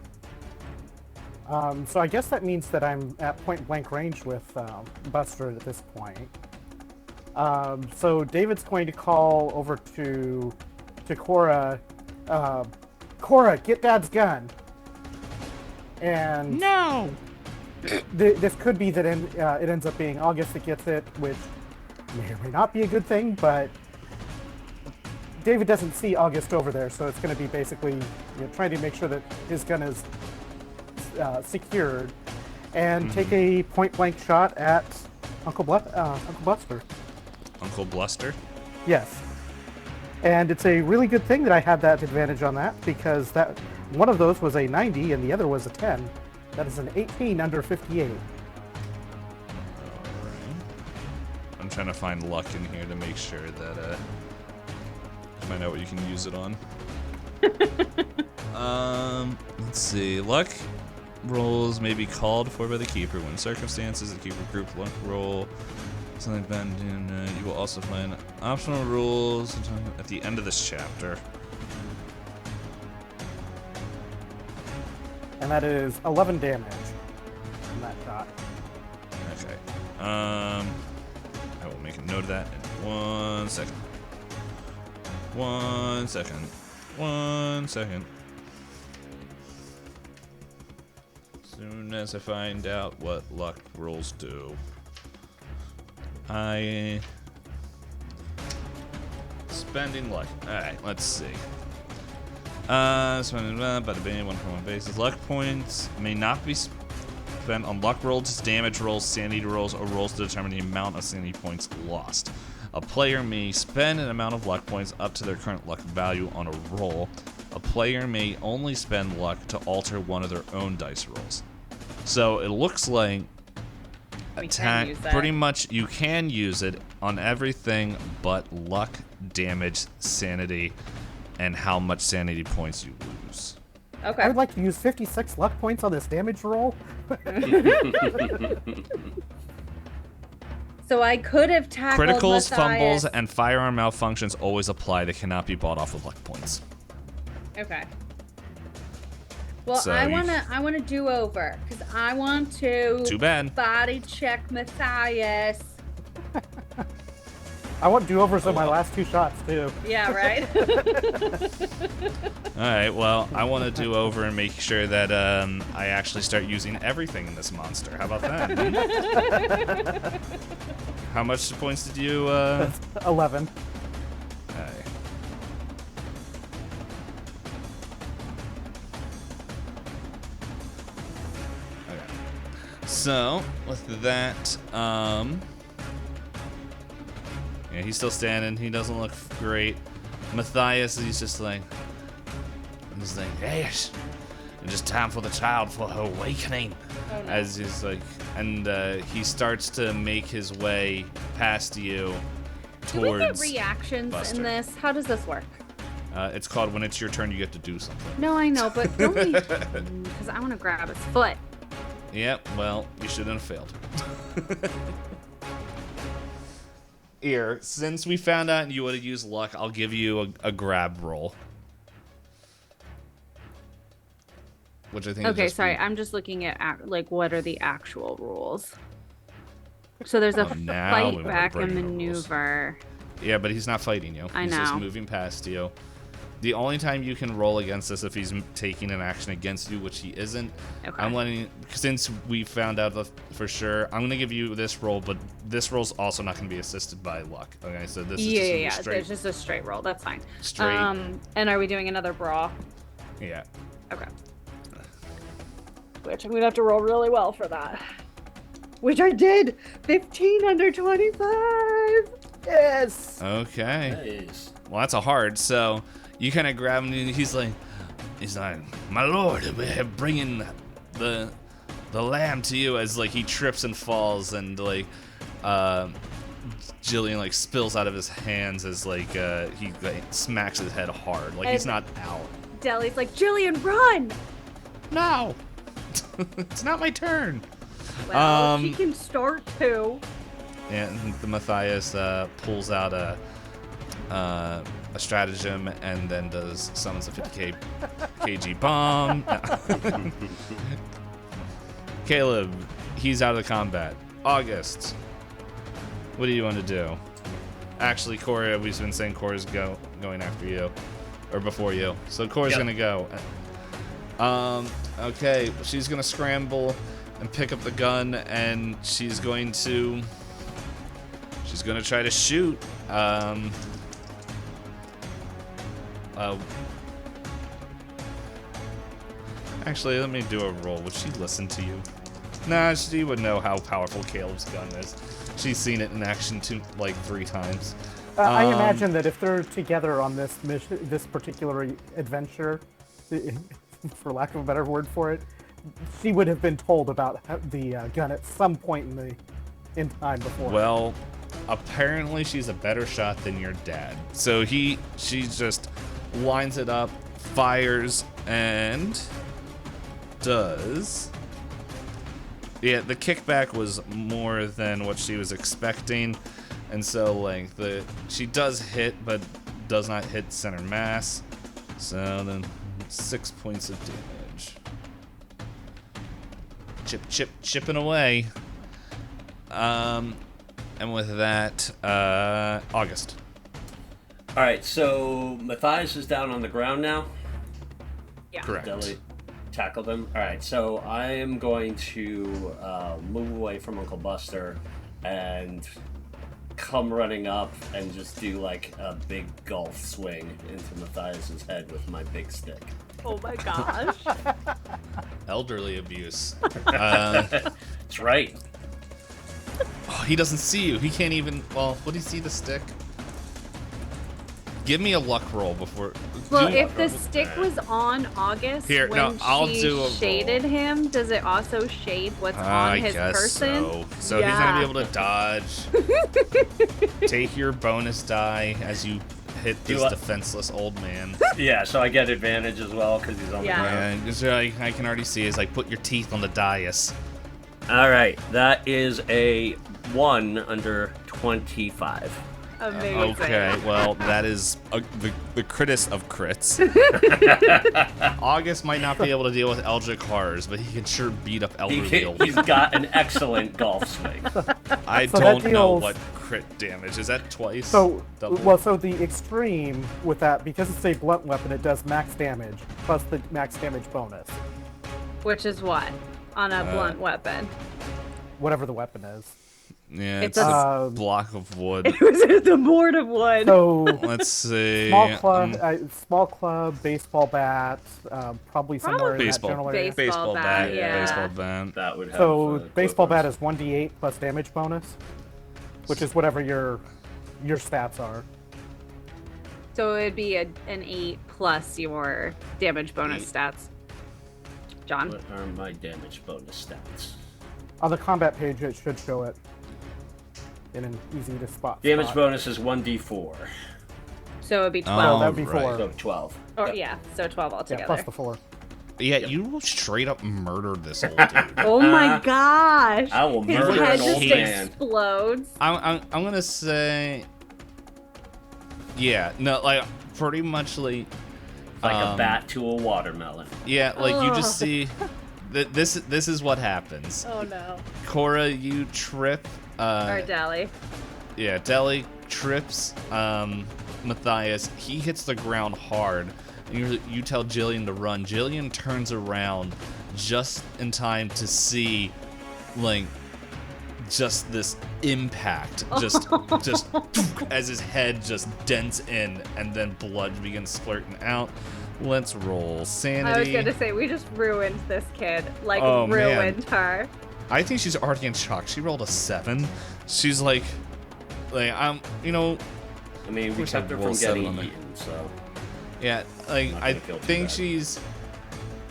So I guess that means that I'm at point blank range with Buster at this point. So David's going to call over to Cora. Cora, get Dad's gun. And No. This could be that it ends up being August that gets it, which may or may not be a good thing, but David doesn't see August over there, so it's going to be basically trying to make sure that his gun is secured, and take a point-blank shot at Uncle Buster. Uncle Bluster? Yes. And it's a really good thing that I had that advantage on that, because that one of those was a 90 and the other was a 10. That is an 18 under 58. Alright. I'm trying to find luck in here to make sure that, find out what you can use it on. Let's see. Luck rolls may be called for by the keeper when circumstances. The keeper group luck roll. Something banned in. You will also find optional rules at the end of this chapter. And that is 11 damage from that shot. Okay. I will make a note of that in 1 second. 1 second. 1 second. Soon as I find out what luck rolls do, spending luck. Alright, let's see. Spending bada bing, 1 for 1 basis. Luck points may not be spent on luck rolls, damage rolls, sanity rolls, or rolls to determine the amount of sanity points lost. A player may spend an amount of luck points up to their current luck value on a roll. A player may only spend luck to alter one of their own dice rolls. So it looks like attack, pretty much you can use it on everything but luck, damage, sanity, and how much sanity points you lose. Okay. I would like to use 56 luck points on this damage roll. So I could have tackled Criticals, Matthias. fumbles, and firearm malfunctions always apply. They cannot be bought off with luck points. Okay. Well, So I wanna do over because I want to. Too bad. Body check Matthias. I want do-overs on my last 2 shots, too. Yeah, right. Alright, well, I want to do over and make sure that I actually start using everything in this monster. How about that? How much points did you... 11. Alright. Okay. So, with that, yeah, he's still standing. He doesn't look great. Matthias, he's like, yes, it's just time for the child for her awakening. Oh, no. As he's like, and he starts to make his way past you Do we get towards. reactions Buster. in this? How does this work? It's called when it's your turn, you get to do something. No, I know, but don't we? Because I want to grab his foot. Yep. Well, you shouldn't have failed. Here, since we found out you would have used luck, I'll give you a grab roll. Which I think Okay, is just sorry. I'm just looking at like what are the actual rules. So there's a now we fight wanna back bring and the rules. maneuver. Yeah, but he's not fighting you. I He's just know. moving past you. The only time you can roll against this if he's taking an action against you, which he isn't. Okay. I'm letting, since we found out for sure, I'm gonna give you this roll, but this roll's also not gonna be assisted by luck. Okay, so this is just gonna be Yeah. straight. There's just a straight roll. That's fine. Straight. And are we doing another brawl? Yeah. Okay. Which I'm gonna have to roll really well for that. Which I did. 15 under 25. Yes! Okay. Nice. Well, that's a hard. So you kind of grab him, and he's like, my lord, we're bringing the lamb to you. As like he trips and falls, and like Jillian like spills out of his hands as like he like, smacks his head hard. Like he's not out. Deli's like, Jillian, run! No, it's not my turn. Well, she can start to. And the Matthias pulls out a stratagem and then summons a 50 kg bomb. Caleb, he's out of the combat. August, what do you want to do? Actually, Corey, we've been saying Corey's going after you, or before you. So Corey's Yep. gonna go. Okay, she's gonna scramble and pick up the gun, and she's going to try to shoot. Actually, let me do a roll. Would she listen to you? Nah, she would know how powerful Caleb's gun is. She's seen it in action like 3 times. I imagine that if they're together on this mission, this particular adventure, for lack of a better word for it, she would have been told about the gun at some point in time before. Well, apparently she's a better shot than your dad. So she just lines it up, fires, and does. Yeah, the kickback was more than what she was expecting, and so like she does hit, but does not hit center mass. So then 6 points of damage. Chipping away. And with that, August. All right, so Matthias is down on the ground now. Yeah. Correct. Deli tackled him. All right, so I am going to move away from Uncle Buster and come running up and just do like a big golf swing into Matthias's head with my big stick. Oh my gosh. Elderly abuse. That's right. Oh, he doesn't see you. He can't even. Well, would he see the stick? Give me a luck roll before. Well, if the stick was on August Here, when no, I'll she do a shaded roll. him, does it also shade what's on I his guess person? so. He's gonna be able to dodge. Take your bonus die as you hit this defenseless old man. Yeah, so I get advantage as well because he's on the ground. Yeah, so I can already see is like put your teeth on the dais. All right, that is a 1 under 25. Amazing. Okay, well that is the crittest of crits. August might not be able to deal with Eldritch horrors, but he can sure beat up elderly old. He's got an excellent golf swing. I So don't that know deals- what crit damage is. That twice? So, Double? so the extreme with that, because it's a blunt weapon, it does max damage plus the max damage bonus, Which is what? On a blunt weapon. whatever the weapon is. Yeah, It's it's a- a block of wood. It was the board of wood. So Let's see. small club, baseball bat, probably somewhere in that Baseball. general area. Baseball bat, yeah. Baseball bat. That would have. So baseball bat equivalents. is 1d8 plus damage bonus, which is whatever your stats are. So it would be an 8 plus your damage bonus stats. John? What are my damage bonus stats? On the combat page, it should show it in an easy to spot. Damage spot. bonus is 1d4. So it would be Oh, 12. that'd be right. 4. So 12. Or Yep. yeah, so 12 Yeah, altogether. plus the 4. Yeah, you straight up murdered this old dude. Oh my gosh! I will His murder head an old just man. explodes. I'm gonna say, yeah, no, like pretty much like Like a bat to a watermelon. Yeah, like you Oh. just see that this is what happens. Oh no. Cora, you trip. Or Deli. Yeah, Deli trips. Matthias, he hits the ground hard. And you tell Jillian to run. Jillian turns around just in time to see, like, just this impact, just as his head just dents in, and then blood begins splurting out. Let's roll sanity. I was gonna say we just ruined this kid. Like Oh, man. ruined her. I think she's already in shock. She rolled a 7. She's like I'm, I mean, we Wish I'd kept her roll from 7 getting on there. eaten, so. yeah, like Not I gonna feel too think bad.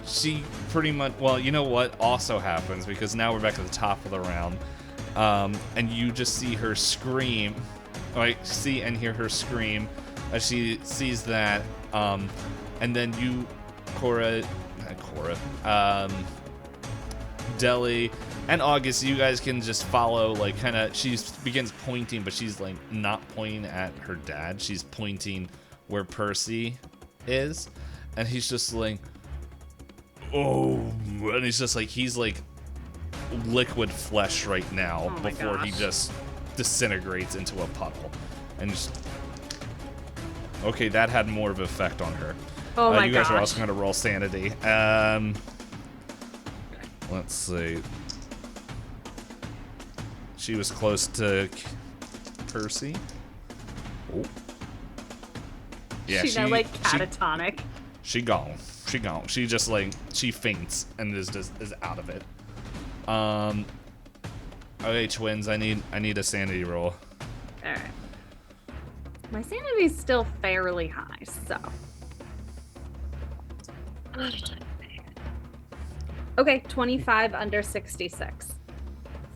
she pretty much. Well, you know what also happens, because now we're back at the top of the round, and you just see her scream, like see and hear her scream as she sees that, and then you, Deli and August, you guys can just follow, like, kind of, she begins pointing, but she's like not pointing at her dad, she's pointing where Percy is, and he's just like, oh, and he's like liquid flesh right now, Oh my before he gosh. just disintegrates into a puddle, and just, okay, that had more of an effect on her. Oh my You guys are gosh. also going to roll sanity. Let's see. She was close to Percy. Oh. Yeah, She's now like catatonic. She gone. She gone. She just like she faints and is out of it. Okay, twins. I need a sanity roll. All right. My sanity's still fairly high, so. Okay, 25 under 66.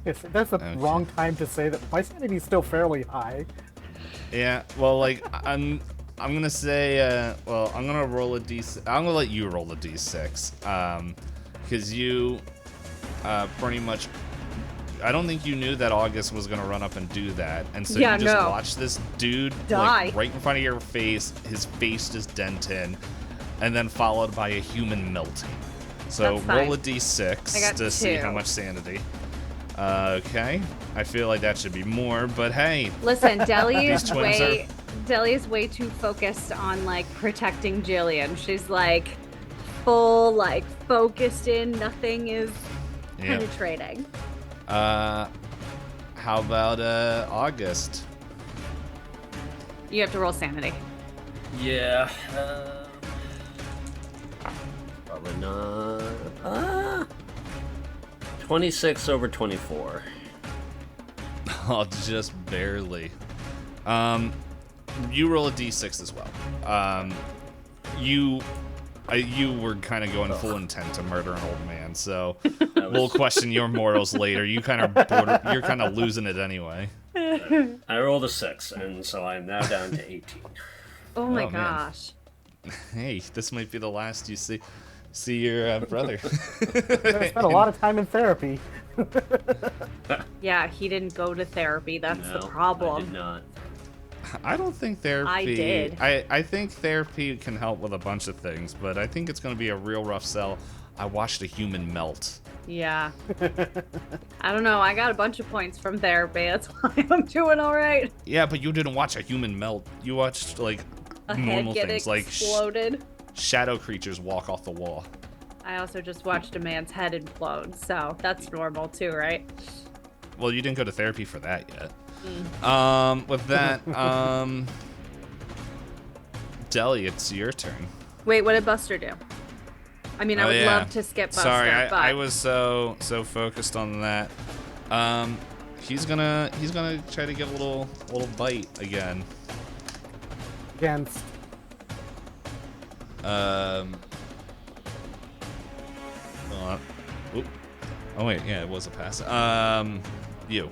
Yes, that's the wrong time to say that my sanity's still fairly high. Yeah. Well, like I'm gonna say. Well, I'm gonna roll a d6. I'm gonna let you roll a d6. Because you, pretty much. I don't think you knew that August was gonna run up and do that, and so you just watched this dude like right in front of your face. His face just dent in, and then followed by a human melting. So roll a d6 to see how much sanity. Okay, I feel like that should be more, but hey. Listen, Deli is way too focused on like protecting Jillian. She's like full, like focused in. Nothing is penetrating. How about August? You have to roll sanity. Yeah. Probably not. 26 over 24. Oh, just barely. You roll a d6 as well. You were kind of going full intent to murder an old man, so we'll question your morals later. You're kind of losing it anyway. I rolled a 6, and so I'm now down to 18. Oh my gosh. Hey, this might be the last you see your brother. I spent a lot of time in therapy. Yeah, he didn't go to therapy. That's the problem. I did not. I don't think therapy. I did. I think therapy can help with a bunch of things, but I think it's going to be a real rough sell. I watched a human melt. Yeah. I don't know. I got a bunch of points from therapy. That's why I'm doing all right. Yeah, but you didn't watch a human melt. You watched like a normal head get things like exploded. Shadow creatures walk off the wall. I also just watched a man's head implode, so that's normal too, right? Well, you didn't go to therapy for that yet. With that, Deli, it's your turn. Wait, what did Buster do? I mean, I would love to skip Buster. Sorry, but... I was so focused on that. He's gonna try to give a little bite again. Against. Oh wait, yeah, it was a pass. You.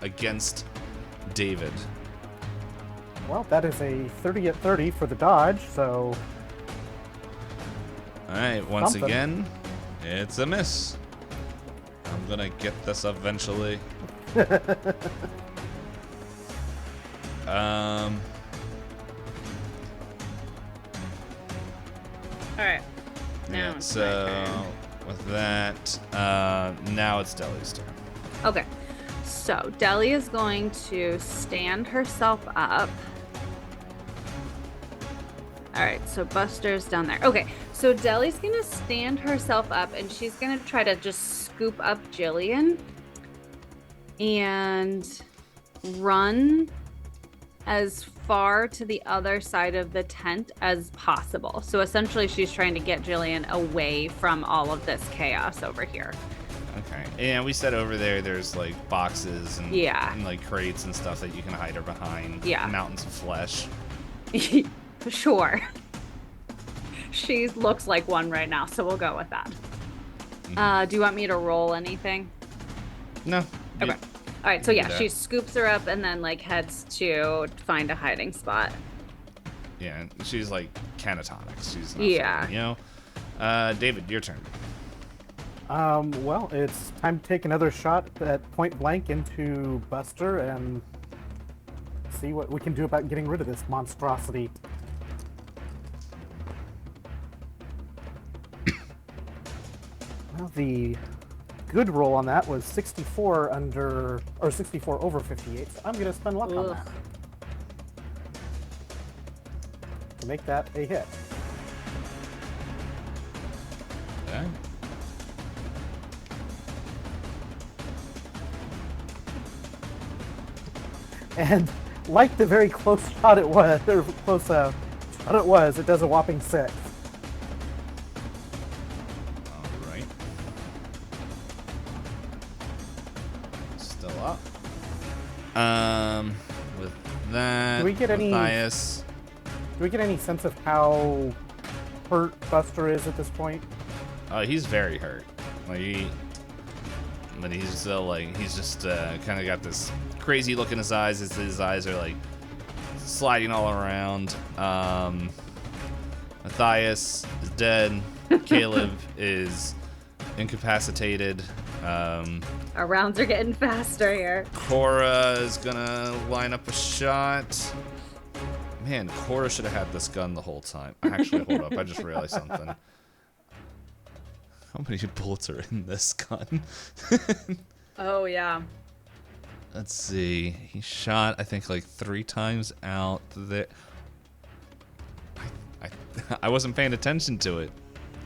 Against David. Well, that is a 30 at 30 for the dodge, so... Alright, once again, it's a miss. I'm gonna get this eventually. Alright. Yeah, so with that, now it's Deli's turn. Okay. So Deli is going to stand herself up. Alright, so Buster's down there. Okay, so Deli's gonna stand herself up and she's gonna try to just scoop up Jillian and run as far to the other side of the tent as possible. So essentially she's trying to get Jillian away from all of this chaos over here. Okay. And we said over there's like boxes and, and like crates and stuff that you can hide her behind. Yeah. Mountains of flesh. Sure. She looks like one right now, so we'll go with that. Do you want me to roll anything? No. Okay. All right, so yeah, she scoops her up and then like heads to find a hiding spot. Yeah, she's like catatonic. She's not floating, you know. David, your turn. Well, it's time to take another shot at point blank into Buster and see what we can do about getting rid of this monstrosity. Well, the good roll on that was 64 over 58, so I'm going to spend luck on that. To make that a hit. Okay. And like the very close shot it was, or close shot it was, it does a whopping 6. All right. Still up. With that, Do we get any- Matthias. Do we get any sense of how hurt Buster is at this point? He's very hurt. But he's still like he's just kind of got this crazy look in his eyes. His eyes are like sliding all around. Matthias is dead. Caleb is incapacitated. Our rounds are getting faster here. Cora is gonna line up a shot. Man, Cora should have had this gun the whole time. Actually, hold up. I just realized something. How many bullets are in this gun? Oh, yeah. Let's see. He shot, I think, like 3 times out there. I wasn't paying attention to it.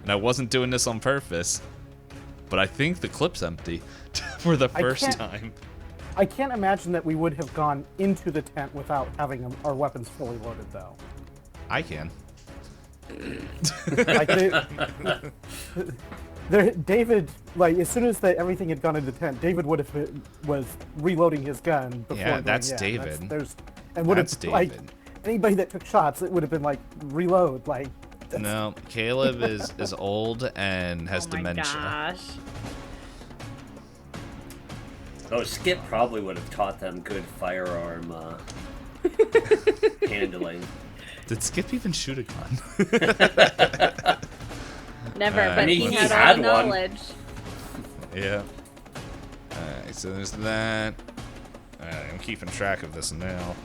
And I wasn't doing this on purpose. But I think the clip's empty for the first time. I can't imagine that we would have gone into the tent without having our weapons fully loaded, though. I can. Like, David, like, as soon as everything had gone into the tent, David was reloading his gun before Yeah, going that's in. David. That's David. like, anybody that took shots, it would have been like, reload, like... No, Caleb is old and has dementia. Oh my gosh. Oh, Skip probably would have taught them good firearm handling. Did Skip even shoot a gun? Never, but I mean, he he had had all the one. knowledge. Yeah. Alright, so there's that. I'm keeping track of this now.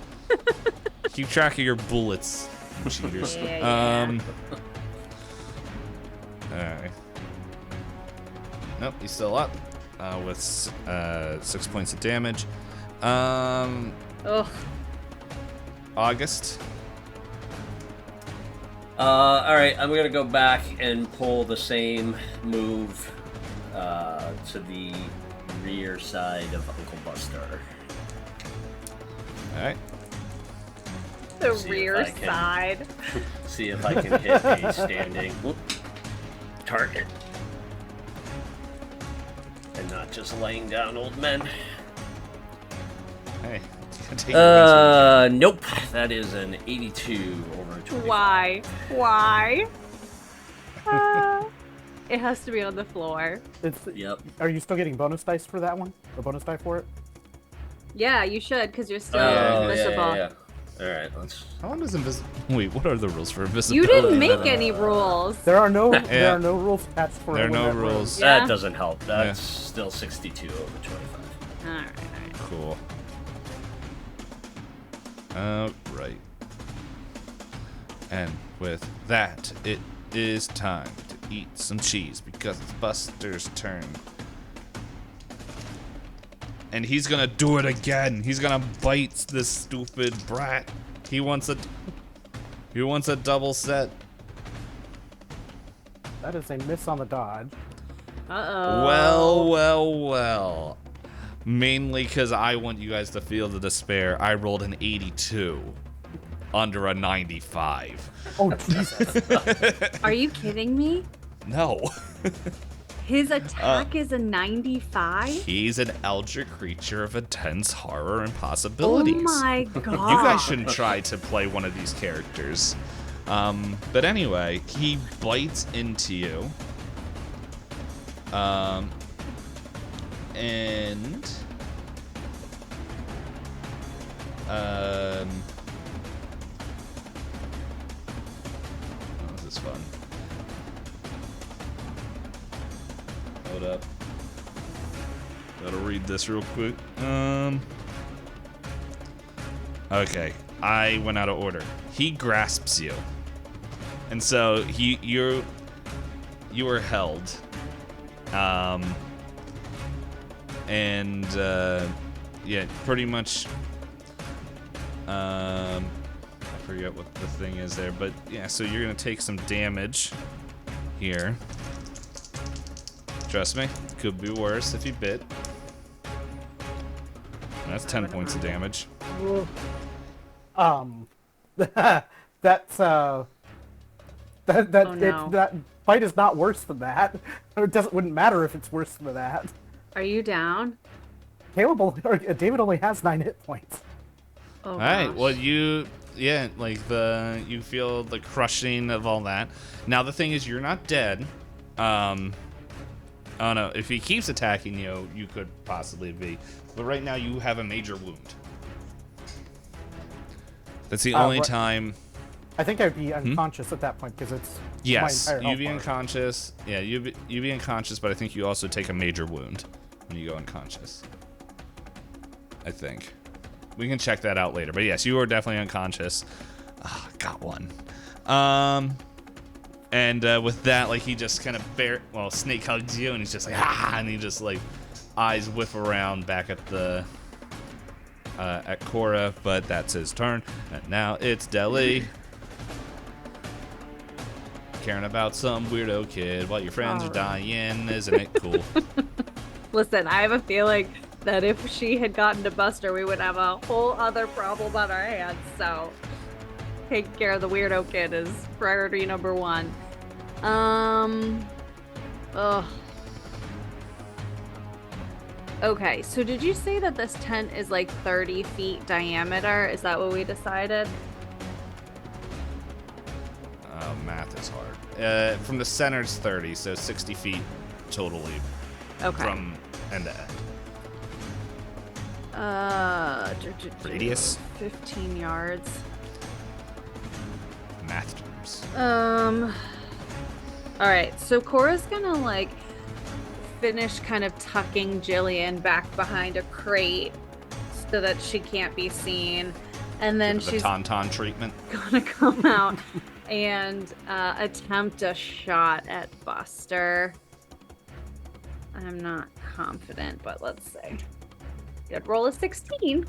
Keep track of your bullets, you cheaters. Yeah. Alright. Nope, he's still up. With 6 points of damage. Ugh. August. Alright, I'm gonna go back and pull the same move to the rear side of Uncle Buster. Alright. The See if rear I can- side. See if I can hit a standing target. And not just laying down old men. Hey. Take your wins. Nope. That is an 82 over 25. Why? It has to be on the floor. Yep. Are you still getting bonus dice for that one? Or bonus die for it? Yeah, you should, because you're still Oh, invisible. yeah. Alright, let's... How long does Wait, what are the rules for invisibility? You didn't make any rules. There are no rules attached for There are it no when that rules. Yeah. That doesn't help. That's still 62 over 25. Alright. Cool. Right. And with that, it is time to eat some cheese because it's Buster's turn. And he's gonna do it again. He's gonna bite this stupid brat. He wants a double set. That is a miss on the dodge. Uh-oh. Well. Mainly because I want you guys to feel the despair. I rolled an 82 under a 95. Oh, Jesus. Are you kidding me? No. His attack is a 95? He's an eldritch creature of intense horror and possibilities. Oh my god. You guys shouldn't try to play one of these characters. But anyway, he bites into you. And oh, this is fun. Hold up. Gotta read this real quick. Okay, I went out of order. He grasps you, and so you were held. And yeah, pretty much. I forget what the thing is there, but yeah. So you're gonna take some damage here. Trust me, could be worse if he bit. And that's 10 points of damage. That's Oh, no. that fight is not worse than that. Wouldn't matter if it's worse than that. Are you down? David only has 9 hit points. Oh, All right. gosh. Well, you feel the crushing of all that. Now the thing is, you're not dead. Oh no, if he keeps attacking you, you could possibly be. But right now, you have a major wound. That's the only Right. time. I think I'd be unconscious at that point because it's Yes, my entire you'd be health bar. unconscious. Yeah, you'd be unconscious, but I think you also take a major wound when you go unconscious. I think. We can check that out later. But yes, you are definitely unconscious. Ah, got one. And with that, like, he just kind of snake hugs you, and he's just like, ah, and he just, like, eyes whiff around back at the, at Cora, but that's his turn. And now it's Deli. Caring about some weirdo kid while your friends are dying, isn't it cool? Listen, I have a feeling that if she had gotten to Buster, we would have a whole other problem on our hands. So, taking care of the weirdo kid is priority number 1. Ugh. Okay, so did you say that this tent is like 30 feet diameter? Is that what we decided? Math is hard. From the center it's 30, so 60 feet totally Okay. from end to end. Radius? 15 yards. Math terms. All right, so Cora's gonna like finish kind of tucking Jillian back behind a crate so that she can't be seen, and then The she's tauntaun treatment. gonna come out and attempt a shot at Buster. I'm not confident, but let's see. Good roll a 16.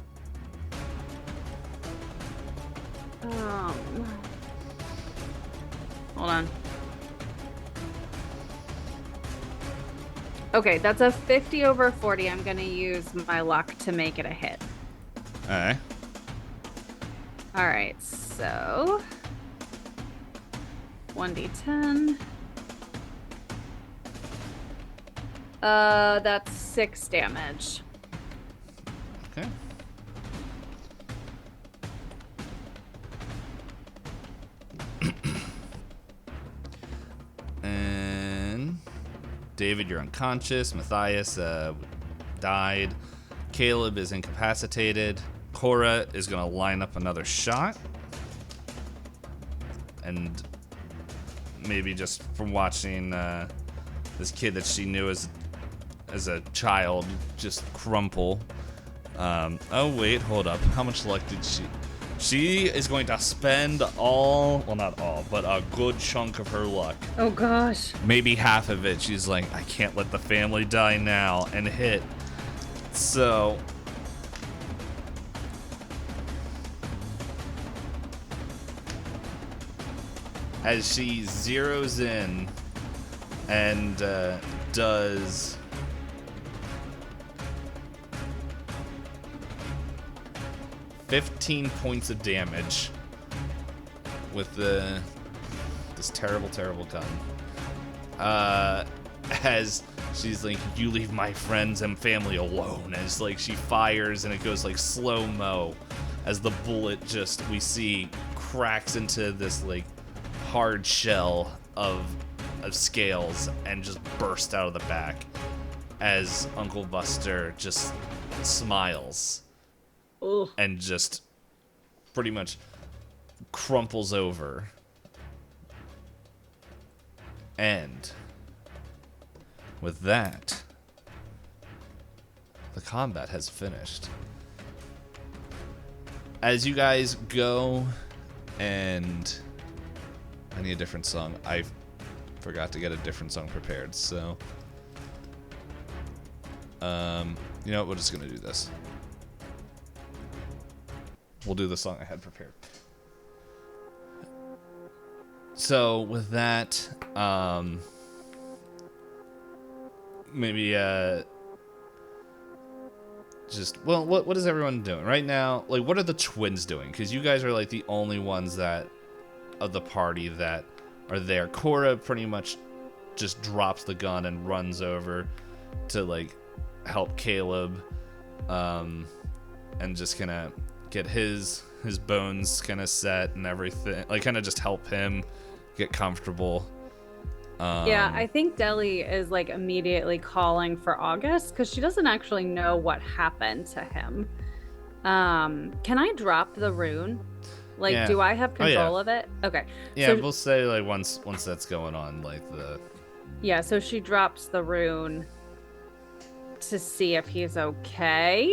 Hold on. Okay, that's a 50 over 40. I'm gonna use my luck to make it a hit. Alright. All right, so 1d10. That's 6 damage. Okay. And David, you're unconscious. Matthias died. Caleb is incapacitated. Cora is going to line up another shot. And maybe just from watching this kid that she knew as a child just crumple. Oh, wait, hold up. How much luck did she... She is going to spend all... Well, not all, but a good chunk of her luck. Oh gosh. Maybe half of it. She's like, I can't let the family die now, and hit. So... As she zeroes in and does 15 points of damage with this terrible gun. As she's like, you leave my friends and family alone. As like she fires and it goes like slow-mo as the bullet just, we see, cracks into this like hard shell of scales and just burst out of the back as Uncle Buster just smiles. Ugh. And just pretty much crumples over. And with that, the combat has finished. As you guys go, and I need a different song. I forgot to get a different song prepared, so you know what, we're just gonna do this. We'll do the song I had prepared. So with that, maybe just, well, what is everyone doing right now? Like, what are the twins doing? Because you guys are like the only ones that of the party that are there. Cora pretty much just drops the gun and runs over to like help Caleb, and just kind of get his bones kind of set and everything. Like, kind of just help him get comfortable. Yeah, I think Deli is like immediately calling for August because she doesn't actually know what happened to him. Can I drop the rune? Like, Yeah. do I have control yeah. of it? Okay. Yeah, So, we'll say like once that's going on, like the. yeah, so she drops the rune to see if he's okay.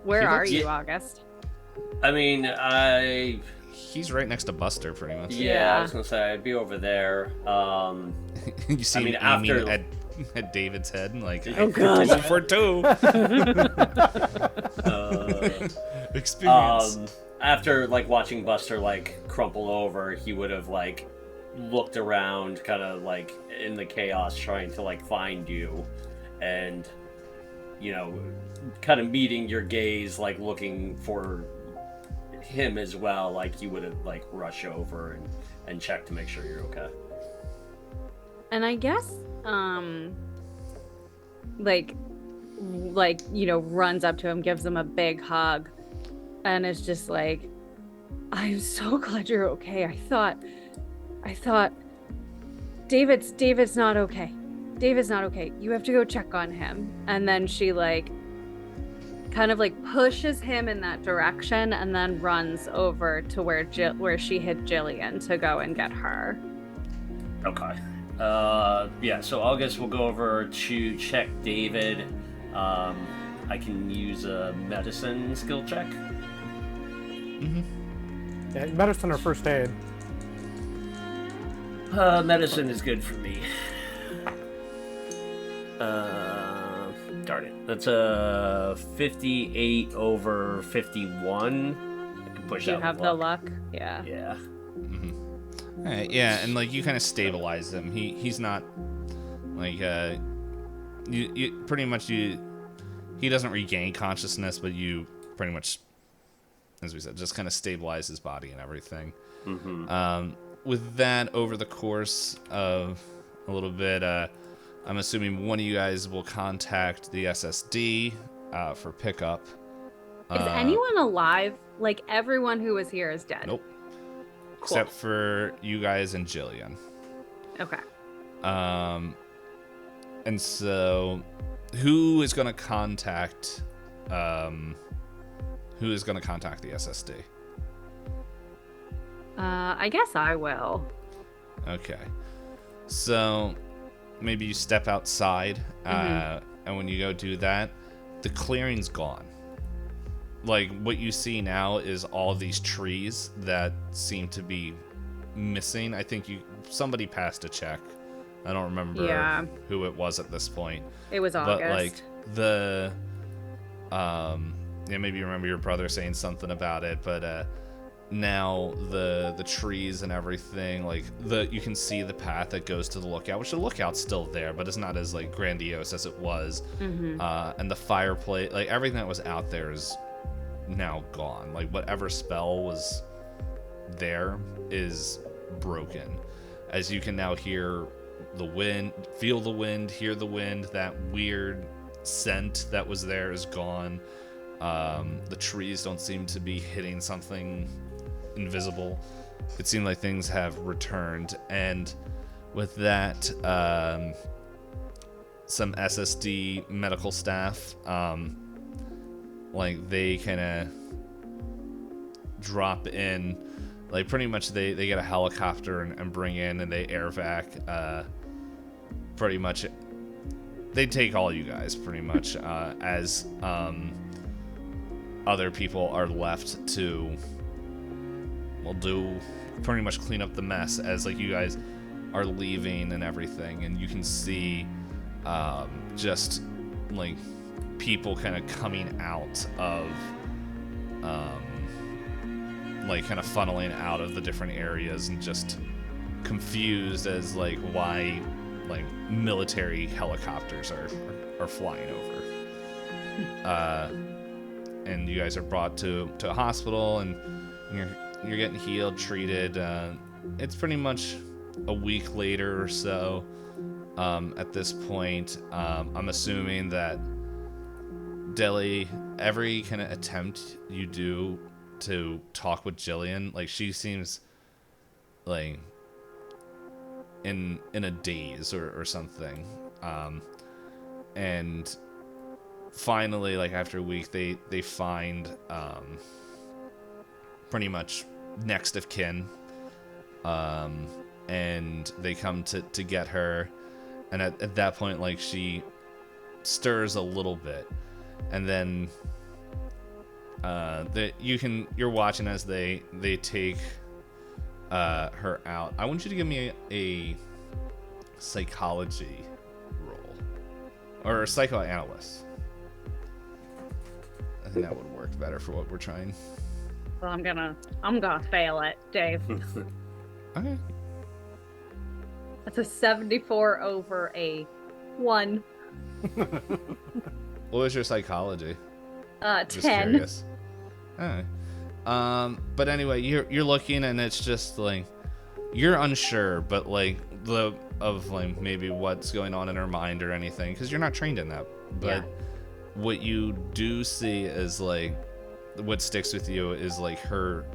Where He are looks- you, August? I mean, He's right next to Buster, pretty much. yeah, I was gonna say I'd be over there. You see I mean, him after- aiming at David's head, and like, Oh, God. 2 for 2. Experience. After like watching Buster like crumple over, he would have like looked around, kind of like in the chaos, trying to like find you, and kind of meeting your gaze, like looking for him as well. Like he would have like rush over and check to make sure you're okay. And I guess, like, runs up to him, gives him a big hug, and is just like, I'm so glad you're okay. I thought David's not okay. David's not okay. You have to go check on him. And then she like kind of like pushes him in that direction and then runs over to where she hid Jillian to go and get her. Okay. Yeah, so August will go over to check David. I can use a medicine skill check. Yeah, medicine or first aid. Medicine is good for me. Darn it. That's a 58 over 51. I can push Do you out have the luck? Yeah. Yeah. All right, yeah, and like you kind of stabilize him. He's not like you pretty much he doesn't regain consciousness, but you pretty much, as we said, just kind of stabilize his body and everything. With that, over the course of a little bit, I'm assuming one of you guys will contact the SSD for pickup. Is anyone alive? Like, everyone who was here is dead. Nope. Cool. Except for you guys and Jillian. Okay. And so, who is going to contact the SSD? I guess I will. Okay. So, maybe you step outside, and when you go do that, the clearing's gone. Like, what you see now is all these trees that seem to be missing. I think somebody passed a check. I don't remember who it was at this point. It was August. But, like, maybe you remember your brother saying something about it, but, now the trees and everything, like you can see the path that goes to the lookout, which the lookout's still there, but it's not as like grandiose as it was. And the fireplace, like everything that was out there is now gone. Like whatever spell was there is broken, as you can now hear the wind, feel the wind, hear the wind. That weird scent that was there is gone. The trees don't seem to be hitting something invisible. It seemed like things have returned, and with that, some SSD medical staff, like they kind of drop in, like pretty much they get a helicopter and bring in, and they air vac, pretty much they take all you guys pretty much, as other people are left to do pretty much clean up the mess, as like you guys are leaving and everything, and you can see just like people kind of coming out of like kind of funneling out of the different areas and just confused as like why like military helicopters are flying over. And you guys are brought to a hospital, and you're getting healed, treated. It's pretty much a week later or so. At this point, I'm assuming that Deli, every kind of attempt you do to talk with Jillian, like she seems like in a daze or something. And finally, like after a week, they find pretty much next of kin, and they come to get her. And at that point, like she stirs a little bit, and then you're watching as they take her out. I want you to give me a psychology roll, or a psychoanalyst. I think that would work better for what we're trying. Well, I'm gonna fail it, Dave. Okay. That's a 74 over a 1. What was your psychology? 10. Curious. Alright. But anyway, you're looking, and it's just like you're unsure, but like like maybe what's going on in her mind or anything, because you're not trained in that. But what you do see is like what sticks with you is like her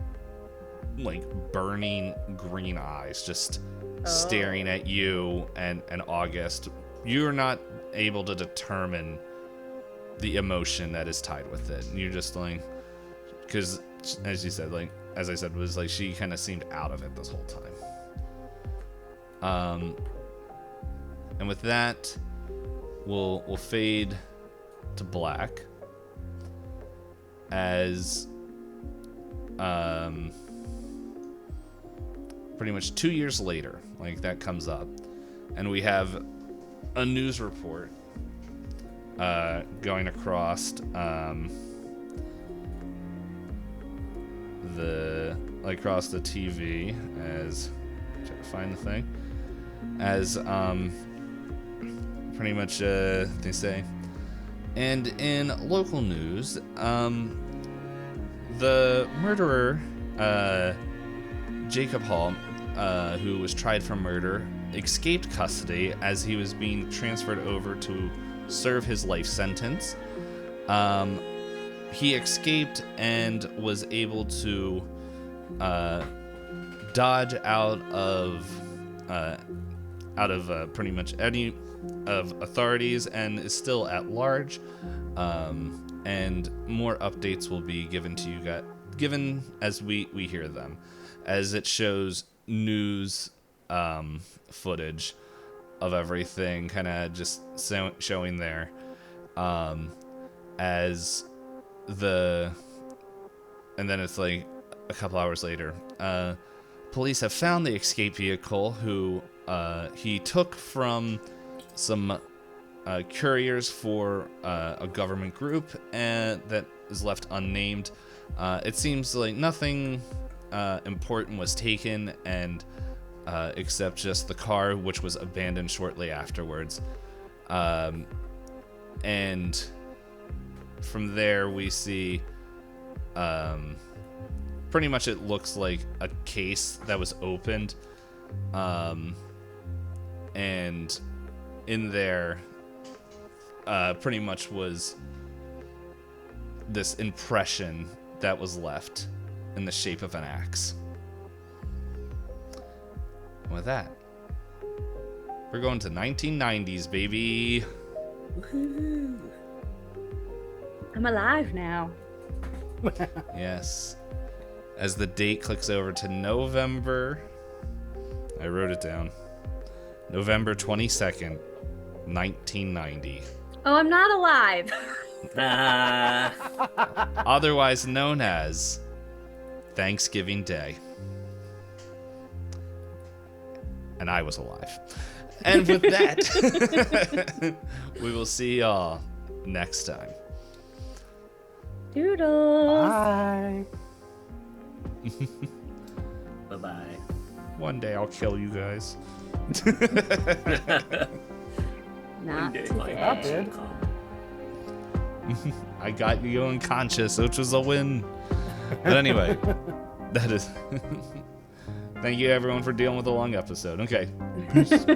like burning green eyes just staring at you and August. You're not able to determine the emotion that is tied with it. And you're just like, because as you said, like as I said, was like she kind of seemed out of it this whole time. And with that, we'll fade to black as pretty much 2 years later, like that comes up, and we have a news report going across across the TV as try to find the thing as pretty much they say, and in local news, the murderer Jacob Hall, who was tried for murder, escaped custody as he was being transferred over to serve his life sentence. He escaped and was able to dodge out of pretty much any of authorities and is still at large. And more updates will be given to you guys, given as we hear them, as it shows news footage of everything kind of just showing there, as the, and then it's like a couple hours later, police have found the escape vehicle who he took from some couriers for a government group and that is left unnamed. It seems like nothing important was taken, and except just the car, which was abandoned shortly afterwards. And from there we see pretty much it looks like a case that was opened, and in there pretty much was this impression that was left in the shape of an axe. And with that, we're going to 1990s, baby. Woohoo. I'm alive now. Yes. As the date clicks over to November, I wrote it down. November 22nd, 1990. Oh, I'm not alive. Otherwise known as Thanksgiving Day. And I was alive. And with that, we will see y'all next time. Doodles. Bye. Bye-bye. One day I'll kill you guys. Not my today. Not day will good. come. I got you unconscious, which was a win. But anyway, that is. Thank you everyone for dealing with a long episode. Okay. Peace.